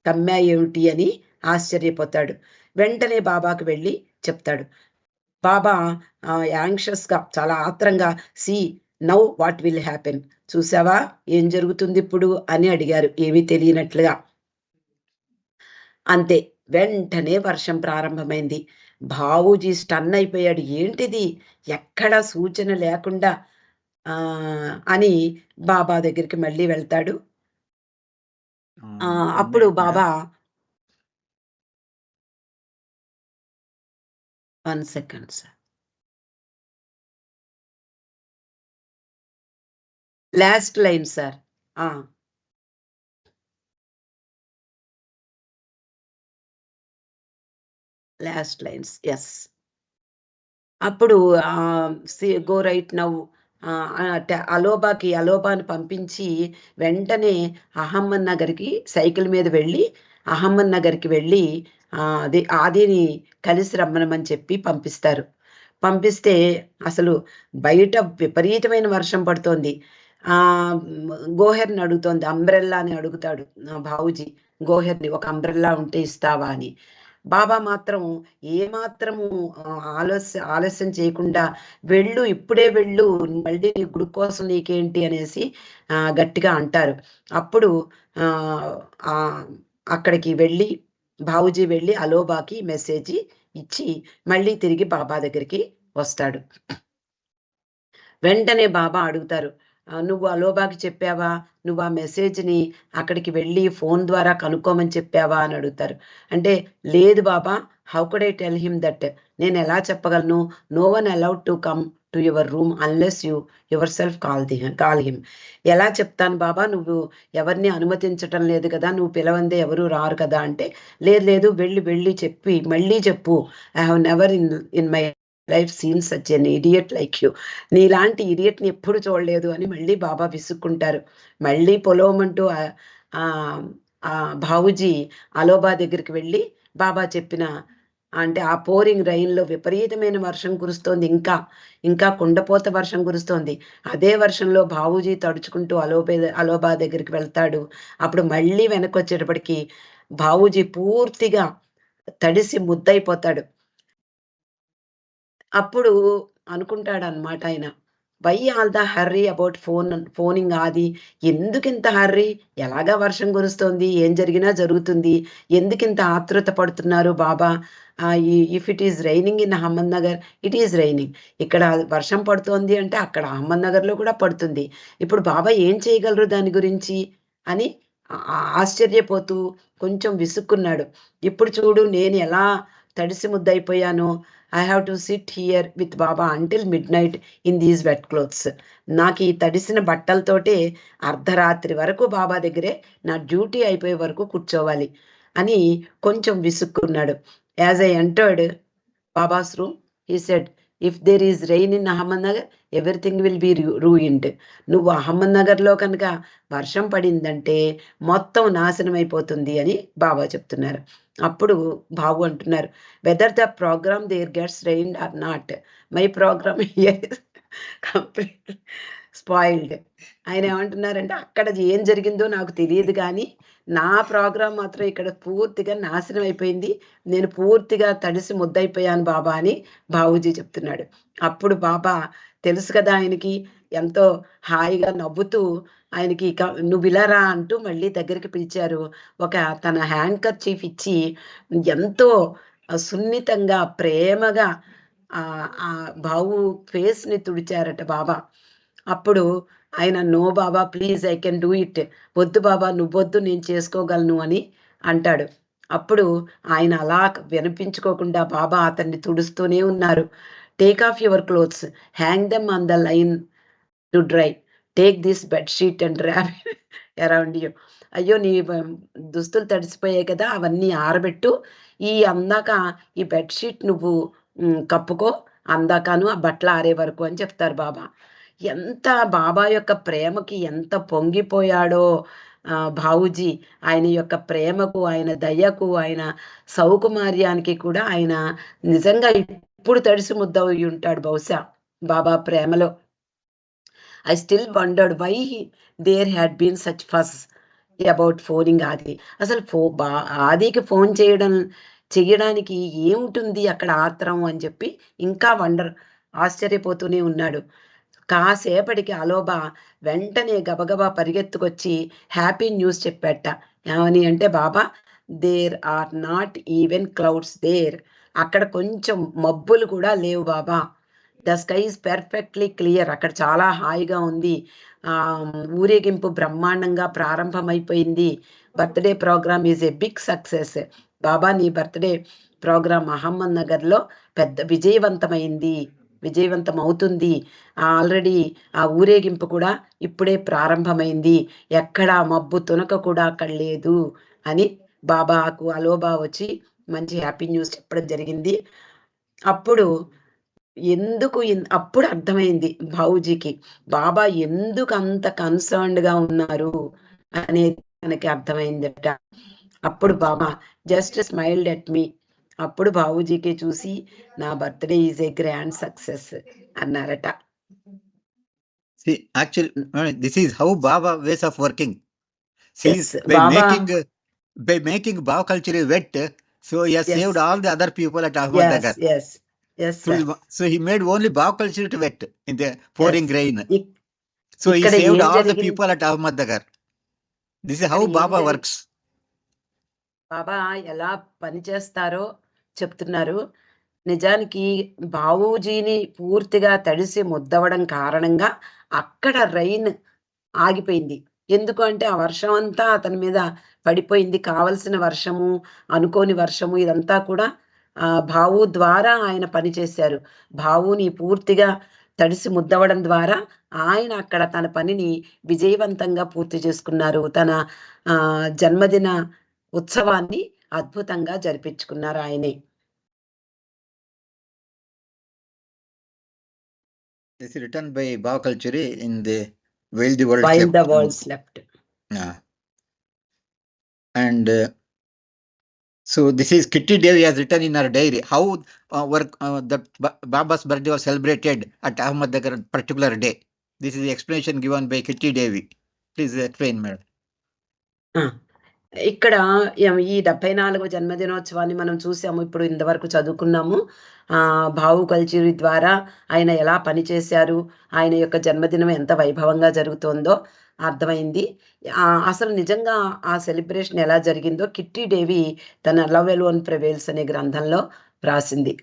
కమ్మాయేమిటి అని ఆశ్చర్యపోతాడు. వెంటనే బాబాకు వెళ్ళి చెప్తాడు. బాబా యాంగ్షియస్ గా చాలా ఆత్రంగా see now what will happen, చూసావా ఏం జరుగుతుంది ఇప్పుడు అని అడిగారు ఏమీ తెలియనట్లుగా. అంతే, వెంటనే వర్షం ప్రారంభమైంది. బావూజీ స్టన్ అయిపోయాడు. ఏంటిది, ఎక్కడ సూచన లేకుండా అని బాబా దగ్గరికి మళ్ళీ వెళ్తాడు. అప్పుడు Baba 1 second sir, last line sir, last lines, yes. అప్పుడు గో రైట్ నౌ అలోబాని పంపించి వెంటనే అహమ్మద్ నగర్కి సైకిల్ మీద వెళ్ళి అహమ్మద్ నగర్కి వెళ్ళి ఆదిని కలిసి రమ్మనమని చెప్పి పంపిస్తారు. పంపిస్తే అసలు బయట విపరీతమైన వర్షం పడుతోంది. గోహెర్ని అడుగుతోంది, అంబ్రెల్లా అని అడుగుతాడు బావూజీ గోహెర్ని, ఒక అంబ్రెల్లా ఉంటే ఇస్తావా అని. బాబా మాత్రం ఏమాత్రము ఆలస్యం చేయకుండా వెళ్ళు, ఇప్పుడే వెళ్ళు, మళ్ళీ నీ గుడి కోసం నీకేంటి అనేసి గట్టిగా అంటారు. అప్పుడు అక్కడికి వెళ్ళి బావూజీ వెళ్ళి అలోబాకి మెసేజ్ ఇచ్చి మళ్ళీ తిరిగి బాబా దగ్గరికి వస్తాడు. వెంటనే బాబా అడుగుతారు, నువ్వు అలోబాకి చెప్పావా, నువ్వు ఆ మెసేజ్ని అక్కడికి వెళ్ళి ఫోన్ ద్వారా కనుక్కోమని చెప్పావా అని అడుగుతారు. అంటే లేదు Baba, how could I tell him that, నేను ఎలా చెప్పగలను, no one allowed to come to your room unless yourself call him. ఎలా చెప్తాను బాబా, నువ్వు ఎవరిని అనుమతించటం లేదు కదా, నువ్వు పిలవందే ఎవరు రారు కదా అంటే, లేదు వెళ్ళి చెప్పి మళ్ళీ చెప్పు, I have never in my life seen such N idiot like you, నీలాంటి ఇడియట్ని ఎప్పుడు చూడలేదు అని మళ్ళీ బాబా విసుక్కుంటారు. మళ్ళీ పొలవమంటూ బావూజీ అలోబా దగ్గరికి వెళ్ళి బాబా చెప్పిన అంటే ఆ పోరింగ్ రైన్లో విపరీతమైన వర్షం కురుస్తోంది, ఇంకా కుండపోత వర్షం కురుస్తోంది. అదే వర్షంలో బావూజీ తడుచుకుంటూ అలోబా దగ్గరికి వెళ్తాడు. అప్పుడు మళ్ళీ వెనక్కి వచ్చేటప్పటికి బావూజీ పూర్తిగా తడిసి ముద్దయిపోతాడు. అప్పుడు అనుకుంటాడు అనమాట ఆయన, why all the hurry about phoning Adi, ఎందుకింత హర్రీ, ఎలాగా వర్షం కురుస్తోంది, ఏం జరిగినా జరుగుతుంది, ఎందుకింత ఆతృత పడుతున్నారు Baba, if it is raining in Ahmednagar it is raining, ఇక్కడ వర్షం పడుతోంది అంటే అక్కడ అహ్మద్ నగర్లో కూడా పడుతుంది, ఇప్పుడు బాబా ఏం చేయగలరు దాని గురించి అని ఆశ్చర్యపోతూ కొంచెం విసుక్కున్నాడు. ఇప్పుడు చూడు నేను ఎలా తడిసి ముద్దయిపోయానో, I have to sit here with Baba until midnight in these wet clothes, నాకు ఈ తడిసిన బట్టలతోటే అర్ధరాత్రి వరకు బాబా దగ్గరే నా డ్యూటీ అయిపోయే వరకు కూర్చోవాలి అని కొంచెం విసుక్కున్నాడు. As I entered Baba's room he said, if there is rain in Ahmednagar everything will be ruined, నువ్వు అహ్మద్ నగర్లో కనుక వర్షం పడిందంటే మొత్తం నాశనం అయిపోతుంది అని బాబా చెప్తున్నారు. అప్పుడు బాబు అంటున్నారు, whether the programme there gets rained or not, my programme here is complete spoiled. ఆయన ఏమంటున్నారంటే అక్కడ ఏం జరిగిందో నాకు తెలియదు కానీ నా ప్రోగ్రాం మాత్రం ఇక్కడ పూర్తిగా నాశనం అయిపోయింది, నేను పూర్తిగా తడిసి ముద్దయిపోయాను బాబా అని బావూజీ చెప్తున్నాడు. అప్పుడు బాబా తెలుసు కదా ఆయనకి, ఎంతో హాయిగా నవ్వుతూ ఆయనకి నువ్వు ఇలా రా అంటూ మళ్ళీ దగ్గరికి పిలిచారు. తన హ్యాండ్ కర్చీఫ్ ఇచ్చి ఎంతో సున్నితంగా ప్రేమగా ఆ బావు ఫేస్ని తుడిచారట బాబా. అప్పుడు ఆయన no Baba please I can do it, వద్దు బాబా నువ్వొద్దు నేను చేసుకోగలను అని అంటాడు. అప్పుడు ఆయన అలా వినిపించుకోకుండా బాబా అతన్ని తుడుస్తూనే ఉన్నారు. Take off your clothes, hang them on the line to dry, take this bedsheet and rap around you, అయ్యో నీ దుస్తులు తడిసిపోయాయి కదా అవన్నీ ఆరబెట్టు, అందాక ఈ బెడ్షీట్ నువ్వు కప్పుకో, అందాకను ఆ బట్టలు ఆరే వరకు అని చెప్తారు బాబా. ఎంత బాబా యొక్క ప్రేమకి ఎంత పొంగిపోయాడో భావుజీ ఆయన యొక్క ప్రేమకు, ఆయన దయకు, ఆయన సౌకుమార్యానికి కూడా ఆయన నిజంగా ఇప్పుడు తడిసి ముద్దయి ఉంటాడు బహుశా బాబా ప్రేమలో. I still wondered why there had been such fuss about phoning Adi. అసలు ఆదికి ఫోన్ చెయ్యడానికి ఏముంటుంది అక్కడ ఆత్రం అని చెప్పి ఇంకా ఆశ్చర్యపోతూనే ఉన్నాడు. కాసేపటికి అలోబా వెంటనే గబగబా పరిగెత్తుకొచ్చి హ్యాపీ న్యూస్ చెప్పాట. ఏమని అంటే, Baba, there are not even clouds there. అక్కడ కొంచెం మబ్బులు కూడా లేవు Baba. The sky is perfectly clear. అక్కడ చాలా హాయిగా ఉంది. ఊరేగింపు బ్రహ్మాండంగా ప్రారంభమైపోయింది. Birthday programme is a big success. Baba, నీ బర్త్డే ప్రోగ్రామ్ అహ్మద్ నగర్లో పెద్ద విజయవంతం అవుతుంది. ఆల్రెడీ ఆ ఊరేగింపు కూడా ఇప్పుడే ప్రారంభమైంది. ఎక్కడా మబ్బు తునక కూడా అక్కడ లేదు అని బాబాకు అలోబా వచ్చి మంచి హ్యాపీ న్యూస్ చెప్పడం జరిగింది. అప్పుడు అప్పుడు అర్థమైంది భావుజీకి బాబా ఎందుకు అంత కన్సర్న్డ్ గా ఉన్నారు అనేది మనకి అర్థమైందట. అప్పుడు బాబా జస్ట్ స్మైల్డ్ ఎట్ మీ. అప్పుడు బాబుజీకి చూసి, నా birthday is a grand success అన్నారట. See, actually, this is how Baba ways of working. See, Yes, by Baba- making Baba culture wet, so he has Yes. saved all the other people at Ahmednagar. Yes, sir. So he made only Baba culture to wet in the pouring Yes. rain. ఇక్- So he ఇక్కడ saved ఏం all the జరిగింది? people at Ahmednagar. This is how ఇక్కడ ఏం Baba జరిగి- works. బాబా ఎలా పనిచేస్తారో చెప్తున్నారు. నిజానికి బావూజీని పూర్తిగా తడిసి ముద్దవడం కారణంగా అక్కడ రైన్ ఆగిపోయింది. ఎందుకు అంటే ఆ వర్షం అంతా అతని మీద పడిపోయింది. కావలసిన వర్షము, అనుకోని వర్షము, ఇదంతా కూడా భావు ద్వారా ఆయన పనిచేశారు. భావుని పూర్తిగా తడిసి ముద్దవడం ద్వారా ఆయన అక్కడ తన పనిని విజయవంతంగా పూర్తి చేసుకున్నారు. తన జన్మదిన ఉత్సవాన్ని అద్భుతంగా జరిపించుకున్నారు ఆయనే. This is written by Baba culture in the While the World While Slept. the world slept. Yeah. And so this is Kitty Devi has written in her diary how that Baba's birthday was celebrated at Ahmednagar on particular day. This is the explanation given by Kitty Devi. Please explain, madam. ఇక్కడ ఈ 74వ జన్మదినోత్సవాన్ని మనం చూసాము. ఇప్పుడు ఇంతవరకు చదువుకున్నాము. భావు కల్చరీ ద్వారా ఆయన ఎలా పనిచేశారు, ఆయన యొక్క జన్మదినం ఎంత వైభవంగా జరుగుతోందో అర్థమైంది. అసలు నిజంగా ఆ సెలబ్రేషన్ ఎలా జరిగిందో కిట్టి డేవి తన లవ్ ఎలోన్ ప్రివేల్స్ అనే గ్రంథంలో రాసింది.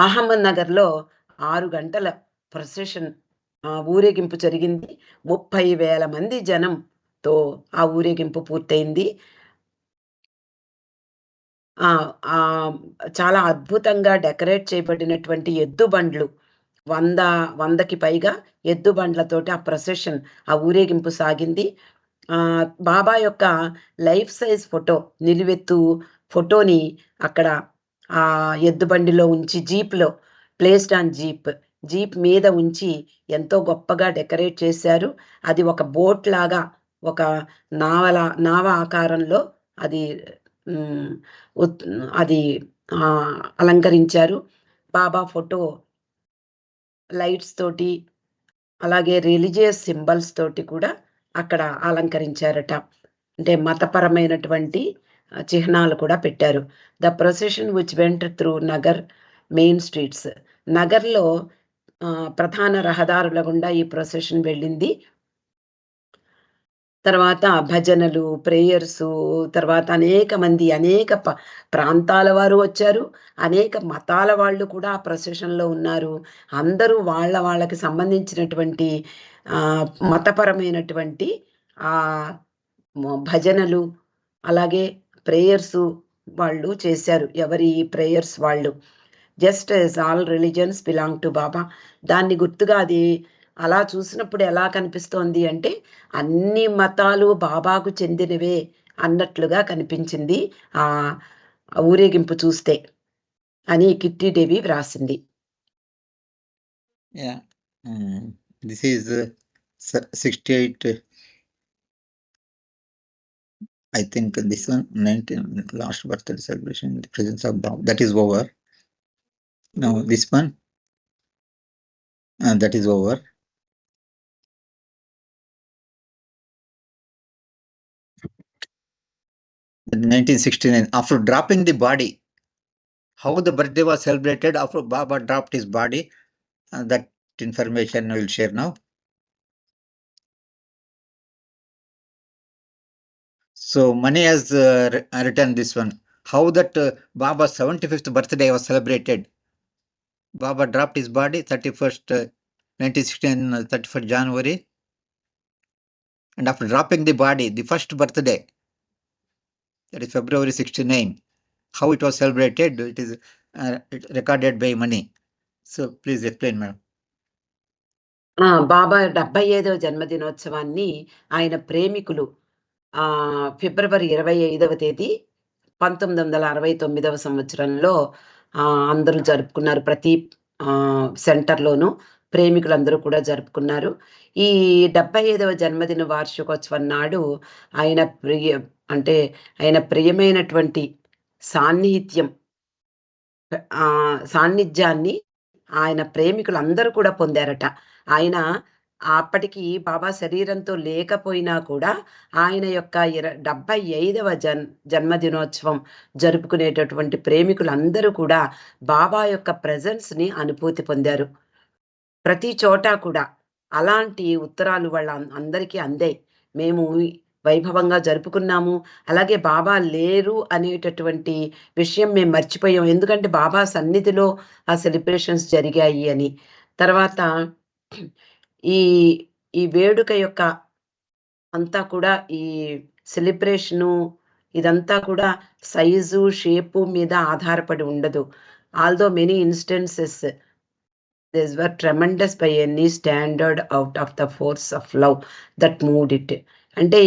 అహ్మద్ నగర్లో 6 గంటల ప్రొసెషన్ ఊరేగింపు జరిగింది. 30,000 మంది జనంతో ఆ ఊరేగింపు పూర్తయింది. చాలా అద్భుతంగా డెకరేట్ చేయబడినటువంటి ఎద్దు బండ్లు, 100కి పైగా ఎద్దు బండ్లతోటి ఆ ప్రొసెషన్, ఆ ఊరేగింపు సాగింది. బాబా యొక్క లైఫ్ సైజ్ ఫోటో, నిలువెత్తు ఫోటోని అక్కడ ఆ ఎద్దు బండిలో ఉంచి, జీప్లో ప్లేస్డ్ ఆన్ జీప్ మీద ఉంచి ఎంతో గొప్పగా డెకరేట్ చేశారు. అది ఒక బోట్ లాగా, ఒక నావ ఆకారంలో అది అలంకరించారు. బాబా ఫోటో లైట్స్ తోటి, అలాగే రిలీజియస్ సింబల్స్ తోటి కూడా అక్కడ అలంకరించారట. అంటే మతపరమైనటువంటి చిహ్నాలు కూడా పెట్టారు. The procession which went through Nagar main streets. నగర్లో ప్రధాన రహదారుల గుండా ఈ ప్రొసెషన్ వెళ్ళింది. తర్వాత భజనలు, ప్రేయర్స్, తర్వాత అనేక ప్రాంతాల వారు వచ్చారు. అనేక మతాల వాళ్ళు కూడా ఆ ప్రొసెషన్లో ఉన్నారు. అందరూ వాళ్ళకి సంబంధించినటువంటి మతపరమైనటువంటి భజనలు, అలాగే ప్రేయర్స్ వాళ్ళు చేశారు. ఎవరి ప్రేయర్స్ వాళ్ళు. Just as all religions belong to Baba. దాన్ని గుర్తుగా అది అలా చూసినప్పుడు ఎలా కనిపిస్తోంది అంటే అన్ని మతాలు బాబాకు చెందినవే అన్నట్లుగా కనిపించింది ఆ ఊరేగింపు చూస్తే అని కిట్టి దేవి వ్రాసింది. This is 68 I think this one, 19 last birthday celebration in the presence of Baba, that is over. Now this one, that is over. In 1969, after dropping the body, how the birthday was celebrated after Baba dropped his body, that information I will share now. So Mani has written this one, how that Baba's 75th birthday was celebrated. Baba dropped his body 31st 1916, 31st January. And after dropping the body, the first birthday, that is February 69, how it was celebrated, it is recorded by Mani. So please explain, madam. బాబా 75వ జన్మదినోత్సవాన్ని ఆయన ప్రేమికులు ఫిబ్రవరి 25వ తేదీ 1969వ సంవత్సరంలో అందరూ జరుపుకున్నారు. ప్రతి సెంటర్లోనూ ప్రేమికులందరూ కూడా జరుపుకున్నారు. ఈ 75వ జన్మదిన వార్షికోత్సవం నాడు ఆయన ఆయన ప్రియమైనటువంటి సాన్నిధ్యాన్ని ఆయన ప్రేమికులు అందరూ కూడా పొందారట. ఆయన అప్పటికి బాబా శరీరంతో లేకపోయినా కూడా ఆయన యొక్క 75వ జన్మదినోత్సవం జరుపుకునేటటువంటి ప్రేమికులందరూ కూడా బాబా యొక్క ప్రెజెన్స్ ని అనుభూతి పొందారు. ప్రతి చోట కూడా అలాంటి ఉత్తరాలు వాళ్ళ అందరికీ అందాయి. మేము వైభవంగా జరుపుకున్నాము, అలాగే బాబా లేరు అనేటటువంటి విషయం మేము మర్చిపోయాం, ఎందుకంటే బాబా సన్నిధిలో ఆ సెలబ్రేషన్స్ జరిగాయి అని. తర్వాత ఈ వేడుక యొక్క అంతా కూడా ఈ సెలబ్రేషను ఇదంతా కూడా సైజు షేపు మీద ఆధారపడి ఉండదు. Although many instances these were tremendous by any standard out of the force of love that moved it. అంటే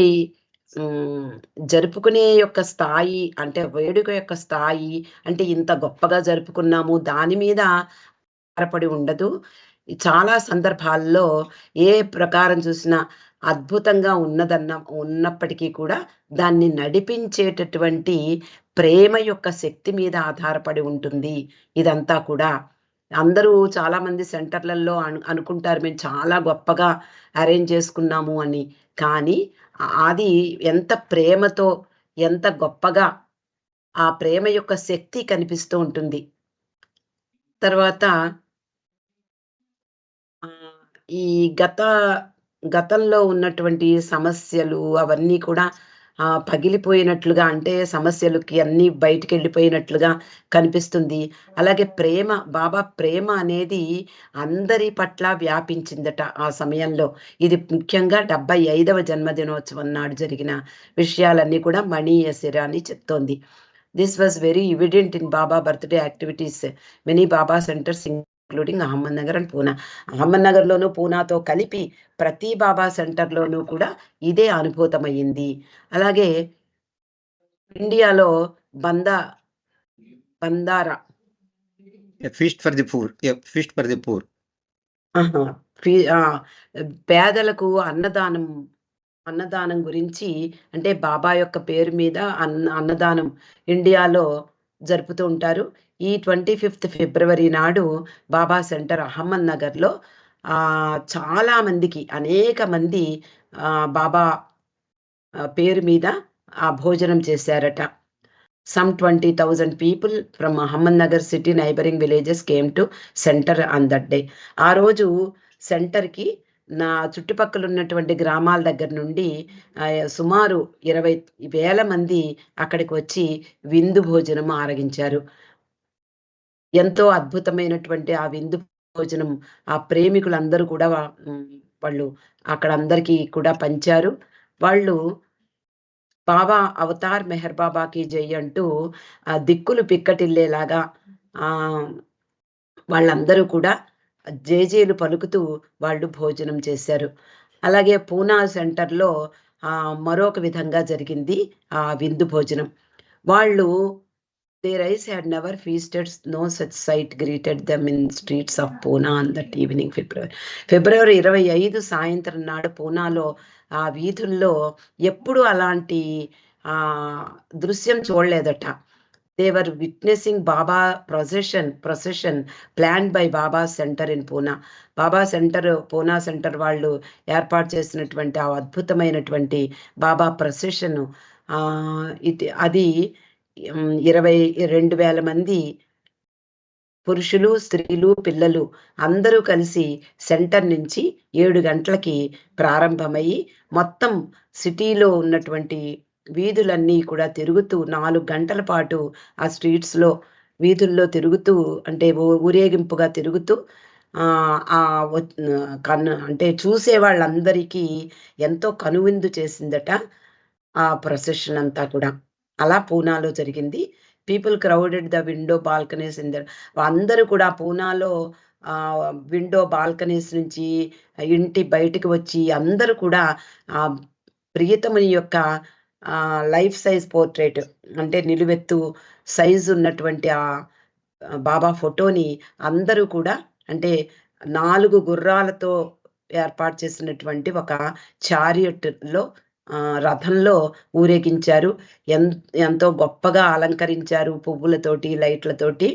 జరుపుకునే యొక్క స్థాయి, అంటే వేడుక యొక్క స్థాయి అంటే ఇంత గొప్పగా జరుపుకున్నాము దాని మీద ఆధారపడి ఉండదు. చాలా సందర్భాల్లో ఏ ప్రకారం చూసినా అద్భుతంగా ఉన్నప్పటికీ కూడా దాన్ని నడిపించేటటువంటి ప్రేమ యొక్క శక్తి మీద ఆధారపడి ఉంటుంది. ఇదంతా కూడా అందరూ చాలా మంది సెంటర్లలో అనుకుంటారు మేము చాలా గొప్పగా అరేంజ్ చేసుకున్నాము అని, కానీ అది ఎంత ప్రేమతో ఎంత గొప్పగా ఆ ప్రేమ యొక్క శక్తి కనిపిస్తూ ఉంటుంది. తర్వాత ఈ గతంలో ఉన్నటువంటి సమస్యలు అవన్నీ కూడా పగిలిపోయినట్లుగా, అంటే సమస్యలకి అన్ని బయటికి వెళ్ళిపోయినట్లుగా కనిపిస్తుంది. అలాగే బాబా ప్రేమ అనేది అందరి పట్ల వ్యాపించిందట ఆ సమయంలో. ఇది ముఖ్యంగా 75వ జన్మదినోత్సవం నాడు జరిగిన విషయాలన్నీ కూడా మణి ఎసిరా అని చెప్తోంది. This was very evident in Baba birthday activities many Baba centres including Ahmednagar and Poona. అహ్మద్నగర్లోను పూనాతో కలిపి ప్రతి బాబా సెంటర్లోనూ కూడా ఇదే అనుభూతమయ్యింది. అలాగే ఇండియాలో bhandara feast for the poor పేదలకు అన్నదానం గురించి, అంటే బాబా యొక్క పేరు మీద అన్నదానం ఇండియాలో జరుపుతూ ఉంటారు. ఈ 25th ఫిబ్రవరి నాడు బాబా సెంటర్ అహ్మద్నగర్లో చాలా మందికి, అనేక మంది బాబా పేరు మీద ఆ భోజనం చేశారట. Some 20,000 people from Ahmednagar city neighboring villages came to center on that day. ఆ రోజు సెంటర్కి నా చుట్టుపక్కల ఉన్నటువంటి గ్రామాల దగ్గర నుండి సుమారు 20,000 మంది అక్కడికి వచ్చి విందు భోజనం ఆరగించారు. ఎంతో అద్భుతమైనటువంటి ఆ విందు భోజనం ఆ ప్రేమికులందరూ కూడా వాళ్ళు అక్కడ అందరికీ కూడా పంచారు. వాళ్ళు బాబా అవతార్ మెహర్ బాబాకి జై అంటూ దిక్కులు పిక్కటిల్లేలాగా వాళ్ళందరూ కూడా జేజేలు పలుకుతూ వాళ్ళు భోజనం చేశారు. అలాగే పూనా సెంటర్లో మరొక విధంగా జరిగింది ఆ విందు భోజనం. వాళ్ళు their eyes had never feasted, no such sight greeted them in streets of Pune on that evening. ఫిబ్రవరి 25 సాయంత్రం నాడు పూనాలో ఆ వీధుల్లో ఎప్పుడు అలాంటి దృశ్యం చూడలేదట. They were witnessing Baba procession planned by Baba centre in Poona. Baba centre, Poona centre వాళ్ళు ఏర్పాటు చేసినటువంటి ఆ అద్భుతమైనటువంటి బాబా ప్రొసెషన్, అది 22,000 మంది పురుషులు, స్త్రీలు, పిల్లలు అందరూ కలిసి సెంటర్ నుంచి 7 గంటలకి ప్రారంభమయ్యి మొత్తం సిటీలో ఉన్నటువంటి వీధులన్నీ కూడా తిరుగుతూ 4 గంటల పాటు ఆ స్ట్రీట్స్లో, వీధుల్లో తిరుగుతూ, అంటే ఊరేగింపుగా తిరుగుతూ అంటే చూసే వాళ్ళందరికీ ఎంతో కనువిందు చేసిందట ఆ ప్రొసెషన్ అంతా కూడా. అలా పూనాలో జరిగింది. People crowded the window balconies in the, అందరూ కూడా పూనాలో విండో బాల్కనీస్ నుంచి ఇంటి బయటకు వచ్చి అందరూ కూడా ప్రియతముని యొక్క లైఫ్ సైజ్ పోర్ట్రేట్, అంటే నిలువెత్తు సైజు ఉన్నటువంటి ఆ బాబా ఫోటోని అందరూ కూడా, అంటే 4 గుర్రాలతో ఏర్పాటు చేసినటువంటి ఒక చారియట్లో, రథంలో ఊరేగించారు. ఎంతో గొప్పగా అలంకరించారు పువ్వులతోటి, లైట్లతోటి.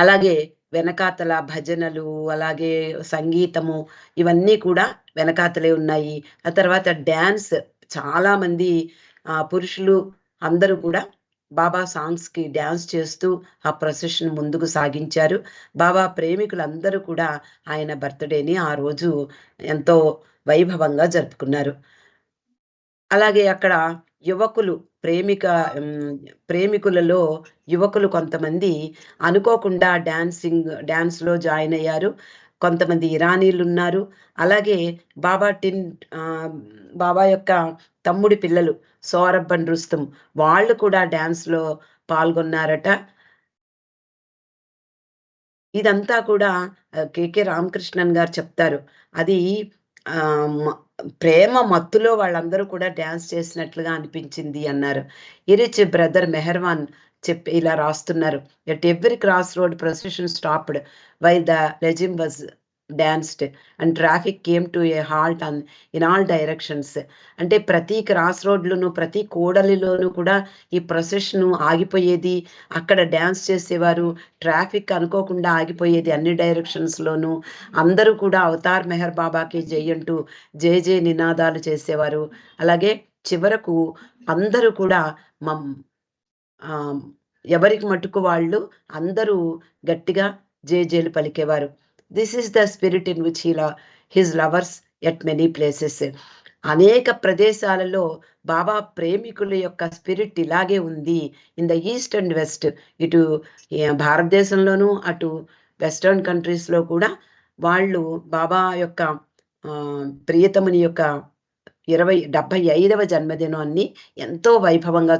అలాగే వెనకాతల భజనలు, అలాగే సంగీతము, ఇవన్నీ కూడా వెనకాతలే ఉన్నాయి. ఆ తర్వాత డ్యాన్స్, చాలా మంది పురుషులు అందరూ కూడా బాబా సాంగ్స్ కి డ్యాన్స్ చేస్తూ ఆ ప్రొసెషన్ ముందుకు సాగించారు. బాబా ప్రేమికులందరూ కూడా ఆయన బర్త్డేని ఆ రోజు ఎంతో వైభవంగా జరుపుకున్నారు. అలాగే అక్కడ యువకులు, ప్రేమికులలో యువకులు కొంతమంది అనుకోకుండా డాన్స్ లో జాయిన్ అయ్యారు. కొంతమంది ఇరానీలు ఉన్నారు. అలాగే బాబా యొక్క తమ్ముడి పిల్లలు సౌరభ్ అండ్ రుస్తుం, వాళ్ళు కూడా డాన్స్ లో పాల్గొన్నారట. ఇదంతా కూడా కె రామకృష్ణన్ గారు చెప్తారు. అది ప్రేమ మత్తులో వాళ్ళందరూ కూడా డాన్స్ చేసినట్లుగా అనిపించింది అన్నారు. ఇరిచ్ బ్రదర్ మెహర్వాన్ చెప్పి ఇలా రాస్తున్నారు. At every cross road procession stopped while the regime was danced and traffic came to A halt in all directions. అంటే ప్రతి క్రాస్ రోడ్లోను, ప్రతి కూడలిలోనూ కూడా ఈ ప్రొసెషన్ ఆగిపోయేది. అక్కడ డాన్స్ చేసేవారు. ట్రాఫిక్ అనుకోకుండా ఆగిపోయేది అన్ని డైరెక్షన్స్ లోను. అందరూ కూడా అవతార్ మెహర్ బాబాకి జై అంటూ జై జై నినాదాలు చేసేవారు. అలాగే చివరకు అందరూ కూడా ఎవరికి మటుకు వాళ్ళు అందరూ గట్టిగా జేజేలు పలికేవారు. This is the spirit in which his lovers at many places. అనేక ప్రదేశాలలో బాబా ప్రేమికుల యొక్క స్పిరిట్ ఇలాగే ఉంది. In the east and west, ఇటు భారతదేశంలోనూ అటు వెస్టర్న్ కంట్రీస్ లో కూడా వాళ్ళు బాబా యొక్క ప్రియతముని యొక్క 75వ జన్మదినాన్ని ఎంతో వైభవంగా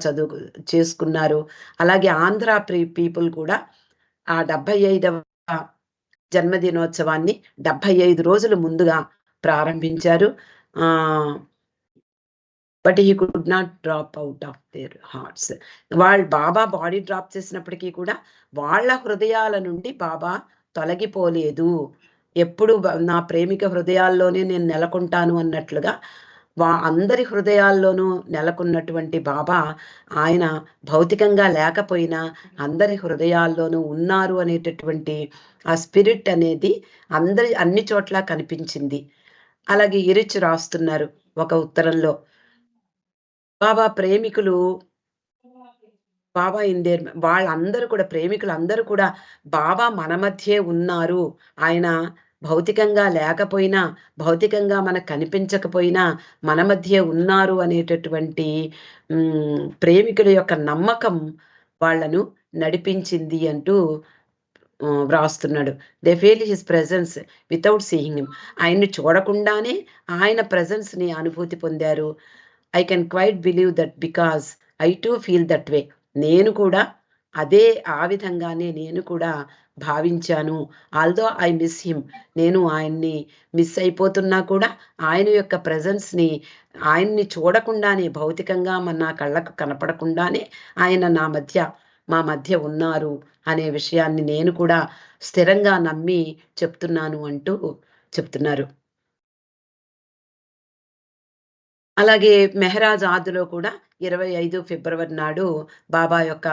చేసుకున్నారు. అలాగే ఆంధ్ర పీపుల్ కూడా ఆ 75వ జన్మదినోత్సవాన్ని 75 రోజులు ముందుగా ప్రారంభించారు. But he could not drop out of their hearts. వాళ్ళు బాబా బాడీ డ్రాప్ చేసినప్పటికీ కూడా వాళ్ళ హృదయాల నుండి బాబా తొలగిపోలేదు. ఎప్పుడు నా ప్రేమిక హృదయాల్లోనే నేను నెలకొంటాను అన్నట్లుగా అందరి హృదయాల్లోనూ నెలకొన్నటువంటి బాబా, ఆయన భౌతికంగా లేకపోయినా అందరి హృదయాల్లోనూ ఉన్నారు అనేటటువంటి ఆ స్పిరిట్ అనేది అన్ని చోట్ల కనిపించింది. అలాగే ఇరిచ్ రాస్తున్నారు ఒక ఉత్తరంలో, బాబా ప్రేమికులు, బాబా ఇందేర్ వాళ్ళందరూ కూడా, ప్రేమికులందరూ కూడా బాబా మన మధ్యే ఉన్నారు. ఆయన భౌతికంగా లేకపోయినా, భౌతికంగా మనకు కనిపించకపోయినా మన మధ్య ఉన్నారు అనేటటువంటి ప్రేమికుల యొక్క నమ్మకం వాళ్ళను నడిపించింది అంటూ వ్రాస్తున్నాడు. They feel his presence without seeing him. ఆయన్ని చూడకుండానే ఆయన ప్రెజెన్స్ ని అనుభూతి పొందారు. I can quite believe that because I too feel that way. నేను కూడా ఆ విధంగానే నేను కూడా భావించాను. ఆల్దో ఐ మిస్ హిమ్, నేను ఆయన్ని మిస్ అయిపోతున్నా కూడా ఆయన యొక్క ప్రెజెన్స్ ని, ఆయన్ని చూడకుండానే, భౌతికంగా నా కళ్ళకు కనపడకుండానే ఆయన మా మధ్య ఉన్నారు అనే విషయాన్ని నేను కూడా స్థిరంగా నమ్మి చెప్తున్నాను అంటూ చెప్తున్నారు. అలాగే మెహరాజాద్లో కూడా 25 ఫిబ్రవరి నాడు బాబా యొక్క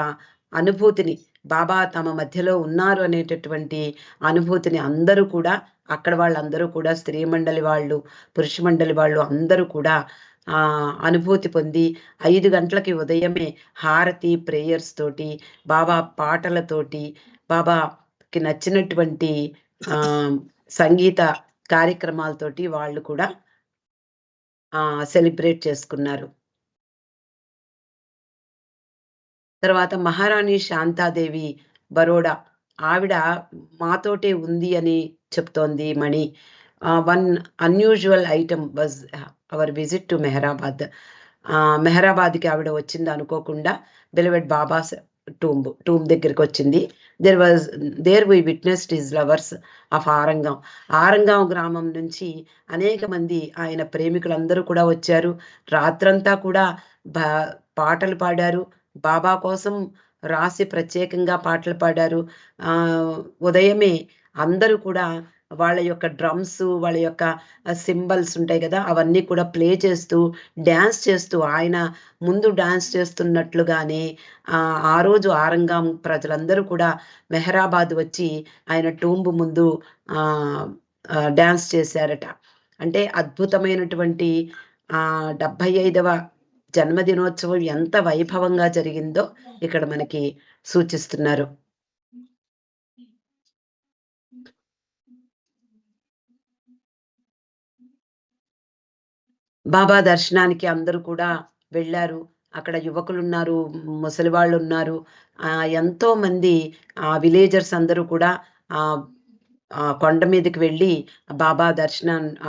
అనుభూతిని, బాబా తమ మధ్యలో ఉన్నారు అనేటటువంటి అనుభూతిని అందరూ కూడా, అక్కడ వాళ్ళందరూ కూడా, స్త్రీ మండలి వాళ్ళు, పురుష మండలి వాళ్ళు అందరూ కూడా అనుభూతి పొంది 5 గంటలకి ఉదయమే హారతి, ప్రేయర్స్ తోటి, బాబా పాటలతోటి, బాబాకి నచ్చినటువంటి సంగీత కార్యక్రమాలతోటి వాళ్ళు కూడా సెలబ్రేట్ చేసుకున్నారు. తర్వాత మహారాణి శాంతాదేవి బరోడా, ఆవిడ మాతోటే ఉంది అని చెప్తోంది Mani. One unusual item was our visit to Meherabad. మెహరాబాద్కి ఆవిడ వచ్చింది అనుకోకుండా, బిలవెడ్ బాబాస్ టూమ్ దగ్గరికి వచ్చింది. There we witnessed his lovers of Arangaon గ్రామం నుంచి అనేక మంది ఆయన ప్రేమికులందరూ కూడా వచ్చారు. రాత్రంతా కూడా పాటలు పాడారు, బాబా కోసం రాసి ప్రత్యేకంగా పాటలు పాడారు. ఉదయమే అందరూ కూడా వాళ్ళ యొక్క డ్రమ్స్, వాళ్ళ యొక్క సింబల్స్ ఉంటాయి కదా, అవన్నీ కూడా ప్లే చేస్తూ డ్యాన్స్ చేస్తూ, ఆయన ముందు డ్యాన్స్ చేస్తున్నట్లుగానే ఆ రోజు ఆరంగం ప్రజలందరూ కూడా మెహరాబాద్ వచ్చి ఆయన టూంబ్ ముందు డ్యాన్స్ చేశారట. అంటే అద్భుతమైనటువంటి 75వ జన్మదినోత్సవం ఎంత వైభవంగా జరిగిందో ఇక్కడ మనకి సూచిస్తున్నారు. బాబా దర్శనానికి అందరూ కూడా వెళ్ళారు. అక్కడ యువకులు ఉన్నారు, ముసలి వాళ్ళు ఉన్నారు, ఎంతో మంది విలేజర్స్ అందరూ కూడా కొండ మీదకి వెళ్ళి బాబా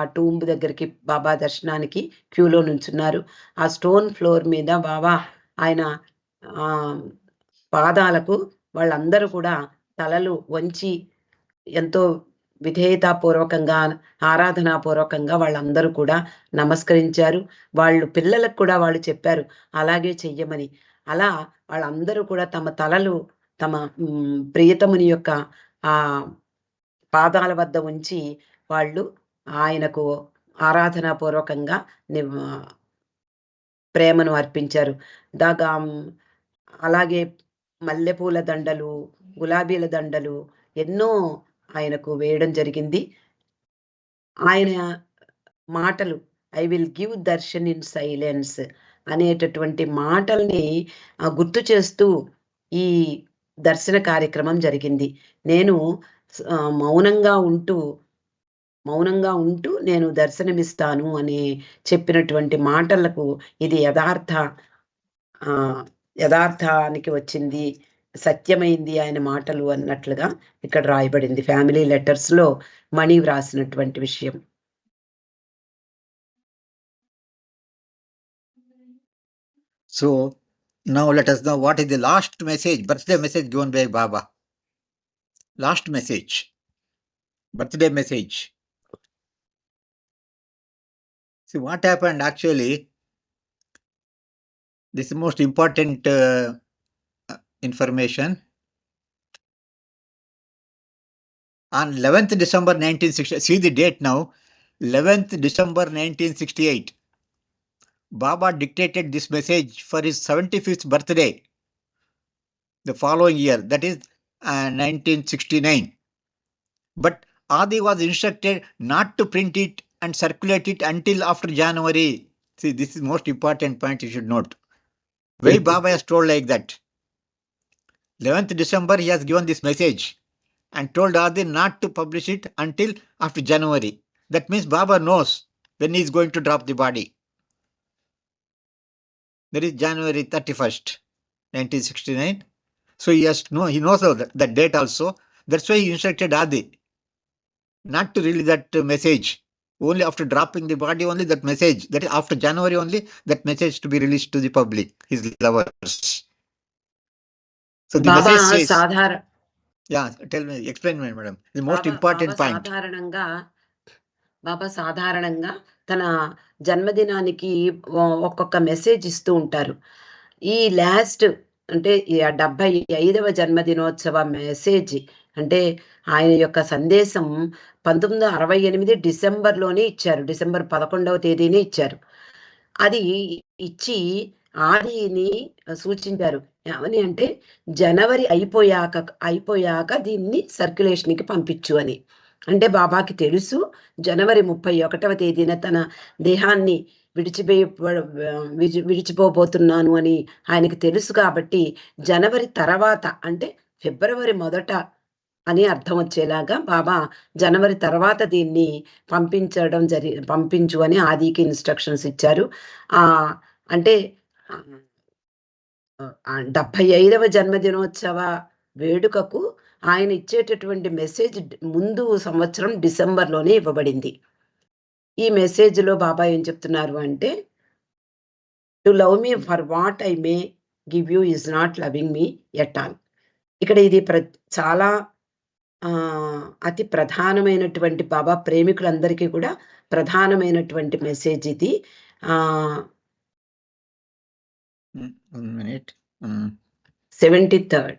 ఆ టూంబ్ దగ్గరికి బాబా దర్శనానికి క్యూలో నుంచున్నారు. ఆ స్టోన్ ఫ్లోర్ మీద బాబా ఆయన పాదాలకు వాళ్ళందరూ కూడా తలలు వంచి ఎంతో విధేయతాపూర్వకంగా, ఆరాధనాపూర్వకంగా వాళ్ళందరూ కూడా నమస్కరించారు. వాళ్ళు పిల్లలకు కూడా వాళ్ళు చెప్పారు అలాగే చెయ్యమని. అలా వాళ్ళందరూ కూడా తమ తలలు తమ ప్రియతముని యొక్క పాదాల వద్ద ఉంచి వాళ్ళు ఆయనకు ఆరాధనాపూర్వకంగా ప్రేమను అర్పించారు. అలాగే మల్లెపూల దండలు, గులాబీల దండలు ఎన్నో ఆయనకు వేయడం జరిగింది. ఆయన మాటలు, I will give Darshan in silence అనేటటువంటి మాటల్ని గుర్తు చేస్తూ ఈ దర్శన కార్యక్రమం జరిగింది. నేను మౌనంగా ఉంటూ నేను దర్శనమిస్తాను అని చెప్పినటువంటి మాటలకు ఇది యథార్థానికి వచ్చింది, సత్యమైంది ఆయన మాటలు అన్నట్లుగా ఇక్కడ రాయబడింది. ఫ్యామిలీ లెటర్స్ లో మణి వ్రాసినటువంటి విషయం. So now let us know what is the last message, birthday message given by Baba. Last message, birthday message. See what happened actually. This is most important information. On 11th December 1960, see the date now, 11th December 1968, Baba dictated this message for his 75th birthday the following year, that is 1969. But Adi was instructed not to print it and circulate it until after January. See, this is most important point you should note. Why Baba has told like that? 11th December he has given this message and told Adi not to publish it until after January. That means Baba knows when he is going to drop the body. That is January 31st, 1969. So he knows that date also. That's why he instructed Adi not to release that message. Only after dropping the body, only that message, that is after January only, that message to be released to the public, his lovers. So the Baba message says, yeah, tell me, explain me, madam. The most important point. బాబా సాధారణంగా తన జన్మదినానికి ఒక్కొక్క message ఇస్తూ ఉంటారు. ఈ last అంటే 75వ జన్మదినోత్సవ message అంటే ఆయన యొక్క సందేశం 1968 డిసెంబర్లోనే ఇచ్చారు. డిసెంబర్ 11వ తేదీనే ఇచ్చారు. అది ఇచ్చి ఆదిని సూచించారు. ఏమని అంటే జనవరి అయిపోయాక దీన్ని సర్క్యులేషన్‌కి పంపించు అని. అంటే బాబాకి తెలుసు జనవరి 31వ తేదీన తన దేహాన్ని విడిచిపోబోతున్నాను అని ఆయనకి తెలుసు కాబట్టి జనవరి తర్వాత అంటే ఫిబ్రవరి మొదట అని అర్థం వచ్చేలాగా బాబా జనవరి తర్వాత దీన్ని పంపించు అని ఆదికి ఇన్స్ట్రక్షన్స్ ఇచ్చారు. అంటే 75వ జన్మదినోత్సవ వేడుకకు ఆయన ఇచ్చేటటువంటి మెసేజ్ ముందు సంవత్సరం డిసెంబర్లోనే ఇవ్వబడింది. ఈ మెసేజ్లో బాబా ఏం చెప్తున్నారు అంటే, to love me for what I may give you is not loving me at all. ఇక్కడ ఇది చాలా అతి ప్రధానమైనటువంటి బాబా ప్రేమికులందరికీ కూడా ప్రధానమైనటువంటి మెసేజ్ ఇది. 73rd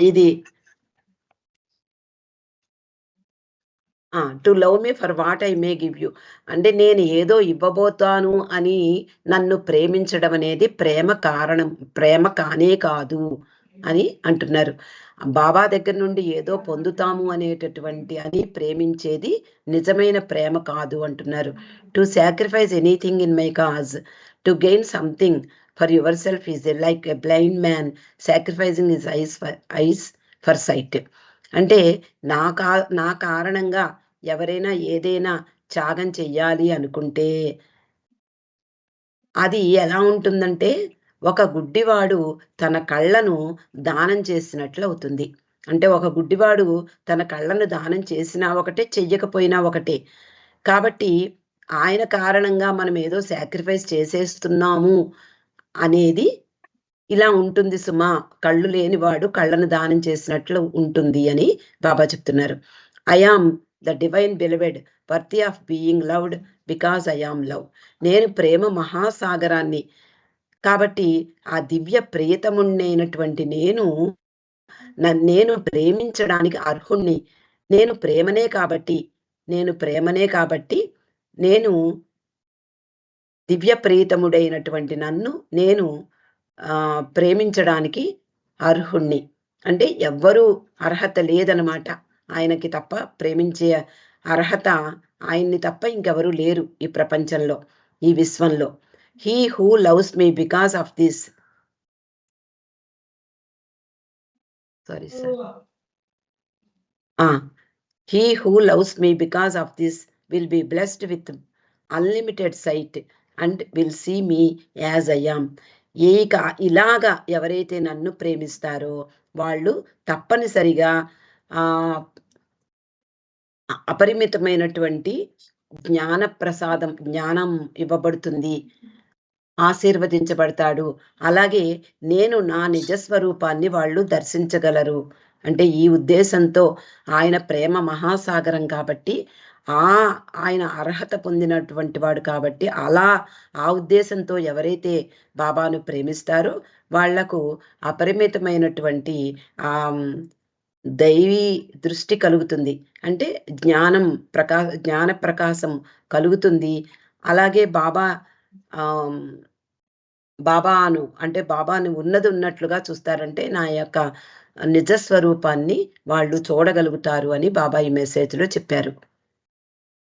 ఇది to love me for what I may give you అంటే నేను ఏదో ఇవ్వబోతాను అని నన్ను ప్రేమించడం అనేది ప్రేమ కానే కాదు అని అంటున్నారు. బాబా దగ్గర నుండి ఏదో పొందుతాము అనేటటువంటి అని ప్రేమించేది నిజమైన ప్రేమ కాదు అంటున్నారు. To sacrifice anything in my cause to gain something for yourself is like a blind man sacrificing his eyes for sight. అంటే నా కారణంగా ఎవరైనా ఏదైనా త్యాగం చెయ్యాలి అనుకుంటే అది ఎలా ఉంటుందంటే ఒక గుడ్డివాడు తన కళ్ళను దానం చేసినట్లు అవుతుంది. అంటే ఒక గుడ్డివాడు తన కళ్ళను దానం చేసినా ఒకటే, చెయ్యకపోయినా ఒకటే. కాబట్టి ఆయన కారణంగా మనం ఏదో సాక్రిఫైస్ చేసేస్తున్నాము అనేది ఇలా ఉంటుంది సుమా. కళ్ళు లేనివాడు కళ్ళను దానం చేసినట్లు ఉంటుంది అని బాబా చెప్తున్నారు. I am the divine beloved worthy of being loved because I am love. నేను ప్రేమ మహాసాగరాన్ని కాబట్టి ఆ దివ్య ప్రియతముణ్ణైనటువంటి నేను ప్రేమించడానికి అర్హుణ్ణి. నేను ప్రేమనే కాబట్టి నేను దివ్య ప్రియతముడైనటువంటి నన్ను నేను ప్రేమించడానికి అర్హుణ్ణి. అంటే ఎవ్వరూ అర్హత లేదనమాట. ఆయనకి తప్ప ప్రేమించే అర్హత ఆయన్ని తప్ప ఇంకెవరూ లేరు ఈ ప్రపంచంలో, ఈ విశ్వంలో. He who loves me because of this. Sorry, sir. He who loves me because of this will be blessed with unlimited sight and will see me as I am. ఇలాగా ఎవరైతే నన్ను ప్రేమిస్తారో వాళ్ళు తప్పనిసరిగా అపరిమితమైనటువంటి జ్ఞానం ఇవ్వబడుతుంది, ఆశీర్వదించబడతాడు. అలాగే నేను నా నిజస్వరూపాన్ని వాళ్ళు దర్శించగలరు. అంటే ఈ ఉద్దేశంతో ఆయన ప్రేమ మహాసాగరం కాబట్టి ఆయన అర్హత పొందినటువంటి వాడు కాబట్టి ఆ ఉద్దేశంతో ఎవరైతే బాబాను ప్రేమిస్తారో వాళ్లకు అపరిమితమైనటువంటి దైవీ దృష్టి కలుగుతుంది. అంటే జ్ఞాన ప్రకాశం కలుగుతుంది. అలాగే బాబాను ఉన్నది ఉన్నట్లుగా చూస్తారంటే నా యొక్క నిజస్వరూపాన్ని వాళ్ళు చూడగలుగుతారు అని బాబా ఈ మెసేజ్ లో చెప్పారు.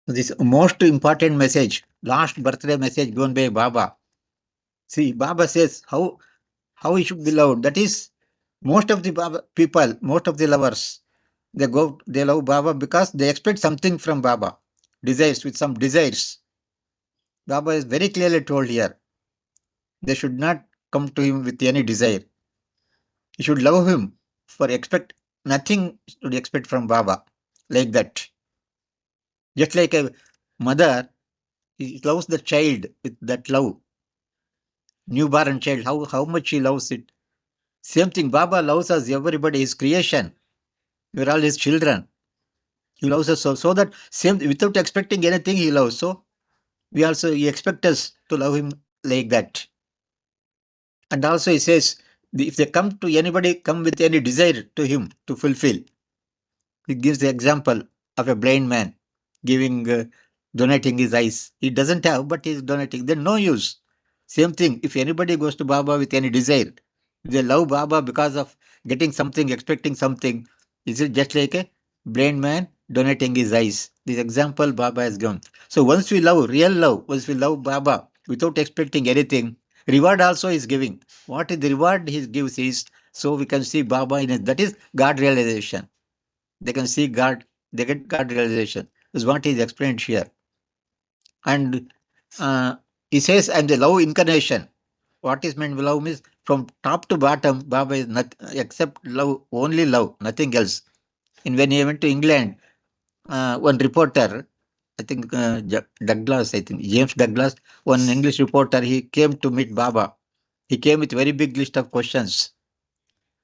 This most important message, last birthday message given by Baba. See, Baba says how he should be loved. That is, most of the Baba people, most of the lovers, they love Baba because they expect something from Baba. Desires, with some desires. Baba is very clearly told here. They should not come to him with any desire. You should love him for nothing to expect from Baba. Like that. Just like a mother, he loves the child with that love. Newborn child, how much he loves it. Same thing, Baba loves us, everybody, his creation. We're all his children. He loves us so that same, without expecting anything, he loves. So he expects us to love him like that. And also he says, if they come with any desire to him to fulfill. He gives the example of a blind man giving donating his eyes. He doesn't have, but he's donating. Then no use. Same thing. If anybody goes to Baba with any desire, they love Baba because of getting something, expecting something. Is it just like a blind man donating his eyes? This example Baba has given. So once we love, real love, once we love Baba without expecting anything, reward also is giving. What is the reward he gives is, so we can see Baba in it. That is God realization. They can see God, they get God realization. Is what is explained here. And he says, I'm the love incarnation. What is meant by love means from top to bottom, Baba is not except love, only love, nothing else. And when he went to England, one reporter, I think Douglas, I think James Douglas, one English reporter, he came to meet Baba. He came with very big list of questions.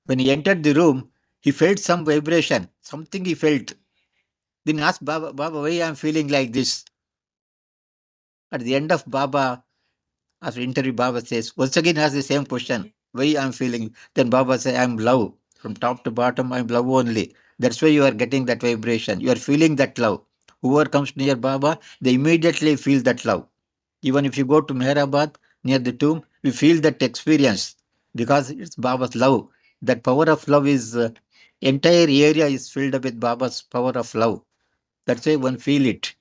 When he entered the room, he felt some vibration, something he felt. Then he asked Baba, Baba, why I am feeling like this? At the end of Baba, after interview, Baba says, once again ask the same question, why I am feeling? Then Baba says, I am love. From top to bottom, I am love only. That's why you are getting that vibration. You are feeling that love. Whoever comes near Baba, they immediately feel that love. Even if you go to Meherabad, near the tomb, we feel that experience because it's Baba's love. That power of love is, entire area is filled up with Baba's power of love. That's why one feel it.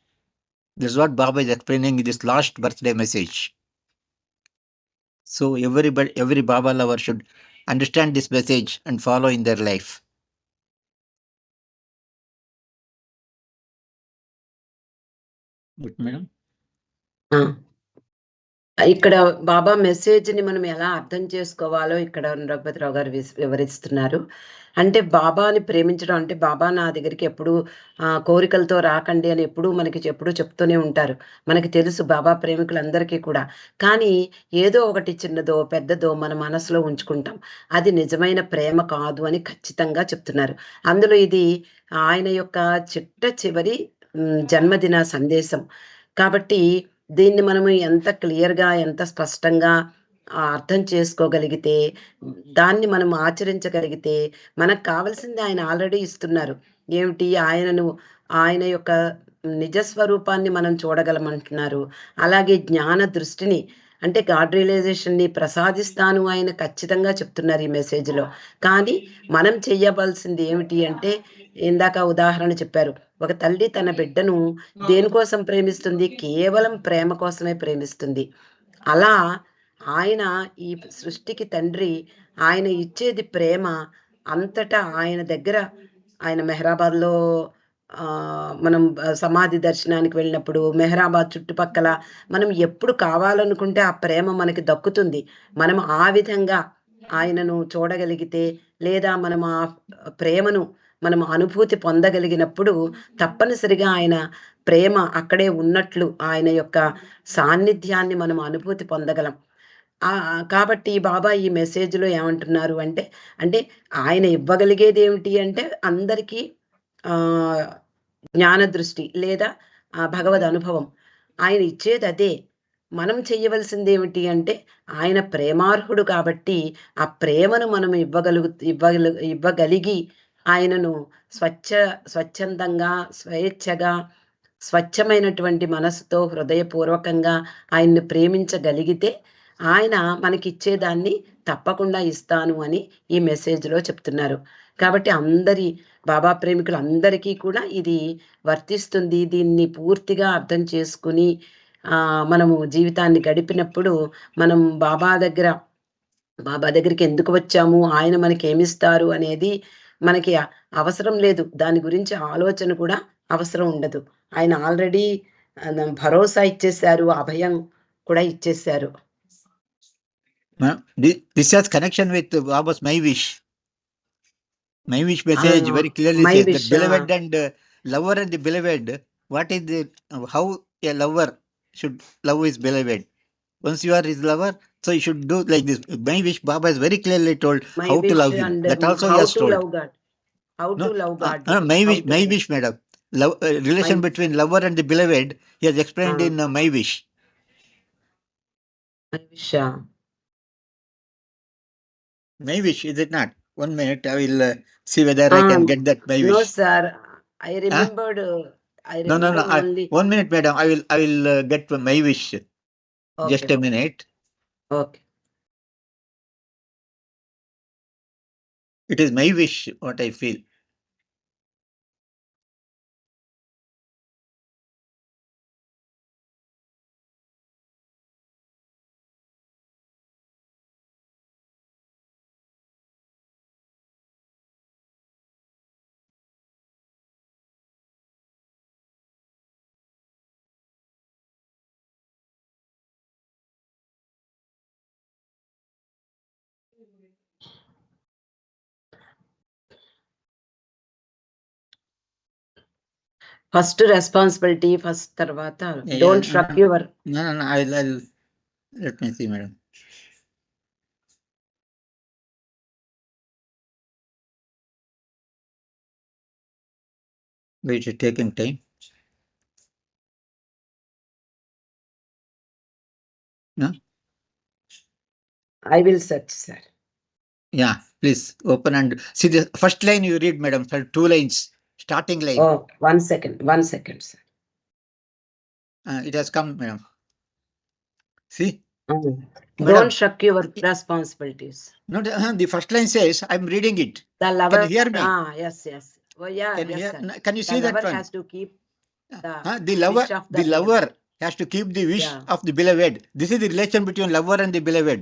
This is what Baba is explaining in this last birthday message. So everybody, every Baba lover should understand this message and follow in their life. But madam? ఆ. ఇక్కడ బాబా message ని మనం ఎలా అర్థం చేసుకోవాలో ఇక్కడ రఘుపతిరావు గారు వివరిస్తున్నారు. అంటే బాబాని ప్రేమించడం అంటే బాబా నా దగ్గరికి ఎప్పుడు కోరికలతో రాకండి అని ఎప్పుడు మనకి ఎప్పుడు చెప్తూనే ఉంటారు. మనకి తెలుసు బాబా ప్రేమికులందరికీ కూడా. కానీ ఏదో ఒకటి చిన్నదో పెద్దదో మన మనసులో ఉంచుకుంటాం. అది నిజమైన ప్రేమ కాదు అని ఖచ్చితంగా చెప్తున్నారు. అందులో ఇది ఆయన యొక్క చిట్ట చివరి జన్మదిన సందేశం. కాబట్టి దీన్ని మనము ఎంత క్లియర్‌గా, ఎంత స్పష్టంగా అర్థం చేసుకోగలిగితే, దాన్ని మనం ఆచరించగలిగితే, మనకు కావాల్సింది ఆయన ఆల్రెడీ ఇస్తున్నారు. ఏమిటి? ఆయన యొక్క నిజ స్వరూపాన్ని మనం చూడగలమంటున్నారు. అలాగే జ్ఞాన దృష్టిని అంటే గాడ్ రియలైజేషన్‌ని ప్రసాదిస్తాను ఆయన ఖచ్చితంగా చెప్తున్నారు ఈ మెసేజ్‌లో. కానీ మనం చెయ్యవలసింది ఏమిటి అంటే, ఇందాక ఉదాహరణ చెప్పారు. ఒక తల్లి తన బిడ్డను దేనికోసం ప్రేమిస్తుంది? కేవలం ప్రేమ కోసమే ప్రేమిస్తుంది. అలా ఆయన ఈ సృష్టికి తండ్రి. ఆయన ఇచ్చేది ప్రేమ. అంతటా ఆయన దగ్గర ఆయన మెహరాబాద్‌లో మనం సమాధి దర్శనానికి వెళ్ళినప్పుడు మెహరాబాద్ చుట్టుపక్కల మనం ఎప్పుడు కావాలనుకుంటే ఆ ప్రేమ మనకి దక్కుతుంది. మనం ఆ విధంగా ఆయనను చూడగలిగితే లేదా మనం ఆ ప్రేమను మనం అనుభూతి పొందగలిగినప్పుడు తప్పనిసరిగా ఆయన ప్రేమ అక్కడే ఉన్నట్లు ఆయన యొక్క సాన్నిధ్యాన్ని మనం అనుభూతి పొందగలం. కాబట్టి బాబా ఈ మెసేజ్‌లో ఏమంటున్నారు అంటే, అంటే ఆయన ఇవ్వగలిగేది ఏమిటి అంటే అందరికీ జ్ఞాన దృష్టి లేదా భగవద్ అనుభవం. ఆయన ఇచ్చేది అదే. మనం చెయ్యవలసింది ఏమిటి అంటే ఆయన ప్రేమార్హుడు కాబట్టి ఆ ప్రేమను మనం ఇవ్వగలిగి ఆయనను స్వచ్ఛందంగా, స్వేచ్ఛగా, స్వచ్ఛమైనటువంటి మనసుతో హృదయపూర్వకంగా ఆయన్ని ప్రేమించగలిగితే ఆయన మనకిచ్చేదాన్ని తప్పకుండా ఇస్తాను అని ఈ మెసేజ్‌లో చెప్తున్నారు. కాబట్టి అందరి బాబా ప్రేమికులందరికీ కూడా ఇది వర్తిస్తుంది. దీన్ని పూర్తిగా అర్థం చేసుకుని మనము జీవితాన్ని గడిపినప్పుడు మనం బాబా దగ్గరికి ఎందుకు వచ్చాము? ఆయన మనకేమిస్తారు అనేది మనకి అవసరం లేదు. దాని గురించి ఆలోచన కూడా అవసరం ఉండదు. ఆయన ఆల్రెడీ భరోసా ఇచ్చేశారు. అభయం కూడా ఇచ్చేశారు. This has connection with Baba's My Wish. My Wish message very clearly says that beloved and lover and the beloved. What is the how a lover should love his beloved? Once you are his lover, so you should do like this. My Wish, Baba has very clearly told how to love him. That also he has told. Love God. How to love God. My Wish, madam. Love, relation between lover and the beloved, he has explained in My Wish. My Wish. My Wish, is it not? 1 minute, I will see whether I can get that My Wish. No, sir. I remembered. I No, remember no. only. 1 minute, madam. I will get my wish. Just Okay, a minute. okay. It is my wish what I feel. First responsibility first తర్వాత Yeah, don't struck your. No. I'll let me see, madam. Wait, it's taking time. No? I will search, sir. Yeah, please open and see the first line you read, madam. For 2 lines, starting line. Oh, 1 second, sir. It has come, madam. See? Madam. Don't shrug your responsibilities. No, the first line says, I'm reading it. The lover. Can you hear me? Yes. Oh, yeah, Can you yes, hear? sir. No, can you The see that lover one? has to keep the The lover, wish of the lover beloved. has to keep the wish Yeah. of the beloved. This is the relation between lover and the beloved.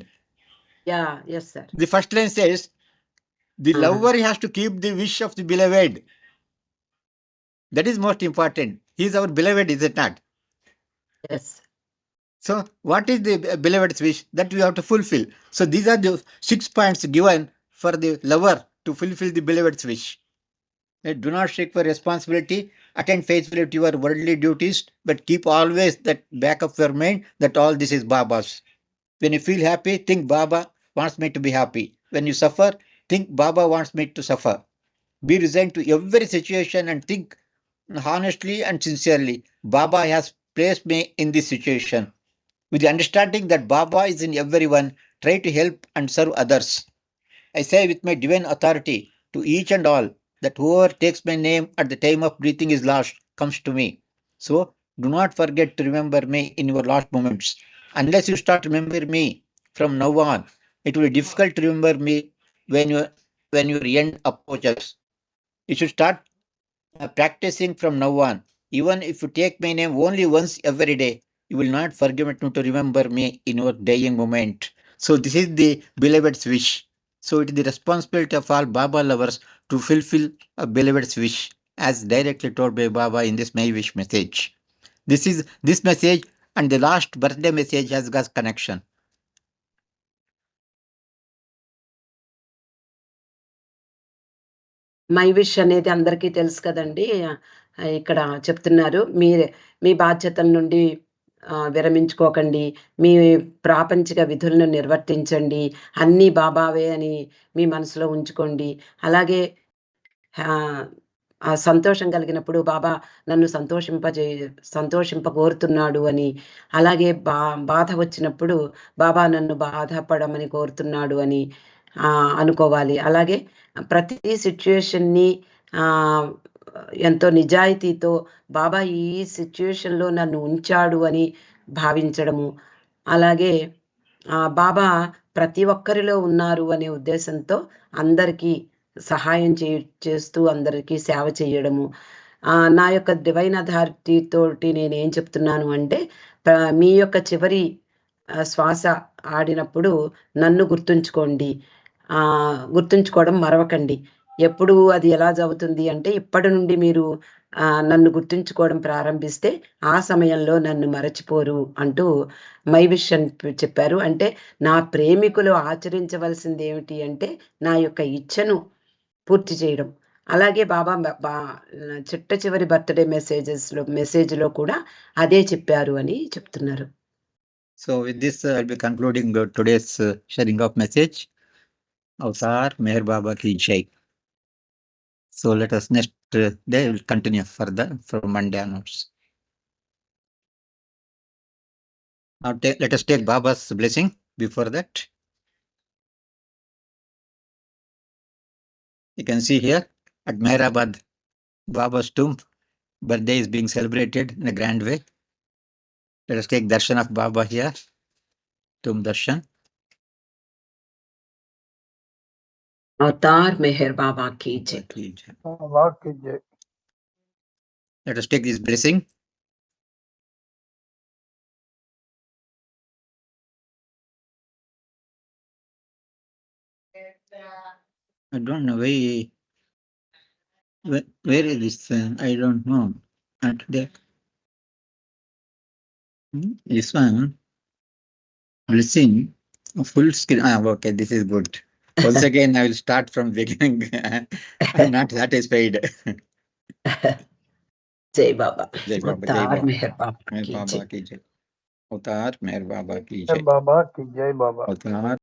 Yeah, yes, sir. The first line says, the lover has to keep the wish of the beloved. That is most important. He is our beloved, is it not? Yes. So what is the beloved's wish? That we have to fulfill. So these are the 6 points given for the lover to fulfill the beloved's wish. Do not shirk for responsibility, attend faithfully to your worldly duties, but keep always that back of your mind that all this is Baba's. When you feel happy, think Baba wants me to be happy. When you suffer, think Baba wants me to suffer. Be resigned to every situation and think honestly and sincerely. Baba has placed me in this situation. With the understanding that Baba is in everyone, try to help and serve others. I say with my divine authority to each and all that whoever takes my name at the time of breathing his last comes to me. So do not forget to remember me in your last moments. Unless you start remembering me from now on, it will be difficult to remember me when your end approaches. You should start practicing from now on. Even if you take my name only once every day, you will not forget to remember me in your dying moment. So this is the beloved's wish. So it is the responsibility of all Baba lovers to fulfill a beloved's wish, as directly told by Baba in this My Wish message. This message and the last birthday message has got connection. My wish అనేది అందరికీ తెలుసు కదండి. ఇక్కడ చెప్తున్నారు, మీ బాధ్యతల నుండి విరమించుకోకండి, మీ ప్రాపంచిక విధులను నిర్వర్తించండి, అన్నీ బాబావే అని మీ మనసులో ఉంచుకోండి. అలాగే సంతోషం కలిగినప్పుడు బాబా నన్ను సంతోషింప కోరుతున్నాడు అని, అలాగే బాధ వచ్చినప్పుడు బాబా నన్ను బాధపడమని కోరుతున్నాడు అని అనుకోవాలి. అలాగే ప్రతి సిచ్యుయేషన్ని ఎంతో నిజాయితీతో బాబా ఈ సిచ్యుయేషన్లో నన్ను ఉంచాడు అని భావించడము. అలాగే బాబా ప్రతి ఒక్కరిలో ఉన్నారు అనే ఉద్దేశంతో అందరికీ సహాయం చేస్తూ అందరికీ సేవ చేయడము. నా యొక్క డివైన్ అథారిటీ తోటి నేనేం చెప్తున్నాను అంటే, మీ యొక్క చివరి శ్వాస ఆడినప్పుడు నన్ను గుర్తుంచుకోవడం మరవకండి. ఎప్పుడు అది ఎలా జరుగుతుంది అంటే, ఇప్పటి నుండి మీరు నన్ను గుర్తుంచుకోవడం ప్రారంభిస్తే ఆ సమయంలో నన్ను మరచిపోరు అంటూ మై విష్ అని చెప్పారు. అంటే నా ప్రేమికులు ఆచరించవలసింది ఏమిటి అంటే, నా యొక్క ఇచ్ఛను పూర్తి చేయడం. అలాగే బాబా చిట్ట చివరి బర్త్డే మెసేజ్లో కూడా అదే చెప్పారు అని చెప్తున్నారు. So with this, I'll be concluding today's sharing of message. Avatar Meher Baba ki Jai. So let us next day will continue further from Monday onwards. Now let us take Baba's blessing before that. You can see here at Meherabad, Baba's tomb birthday is being celebrated in a grand way. Let us take darshan of Baba here. Tum darshan. अवतार मेहर बाबा की जय। बाबा की जय। Let us take this blessing. I don't know where is this? I don't know. And today, this one blessing full screen. Okay, this is good. Once again, I will start from beginning. I'm not satisfied. जय बाबा। जय बाबा, जय अवतार बाबा। मेहर बाबा मेहर की बाबा जय। की जय। अवतार मेहर बाबा की जय जय। बाबा की जय बाबा। अवतार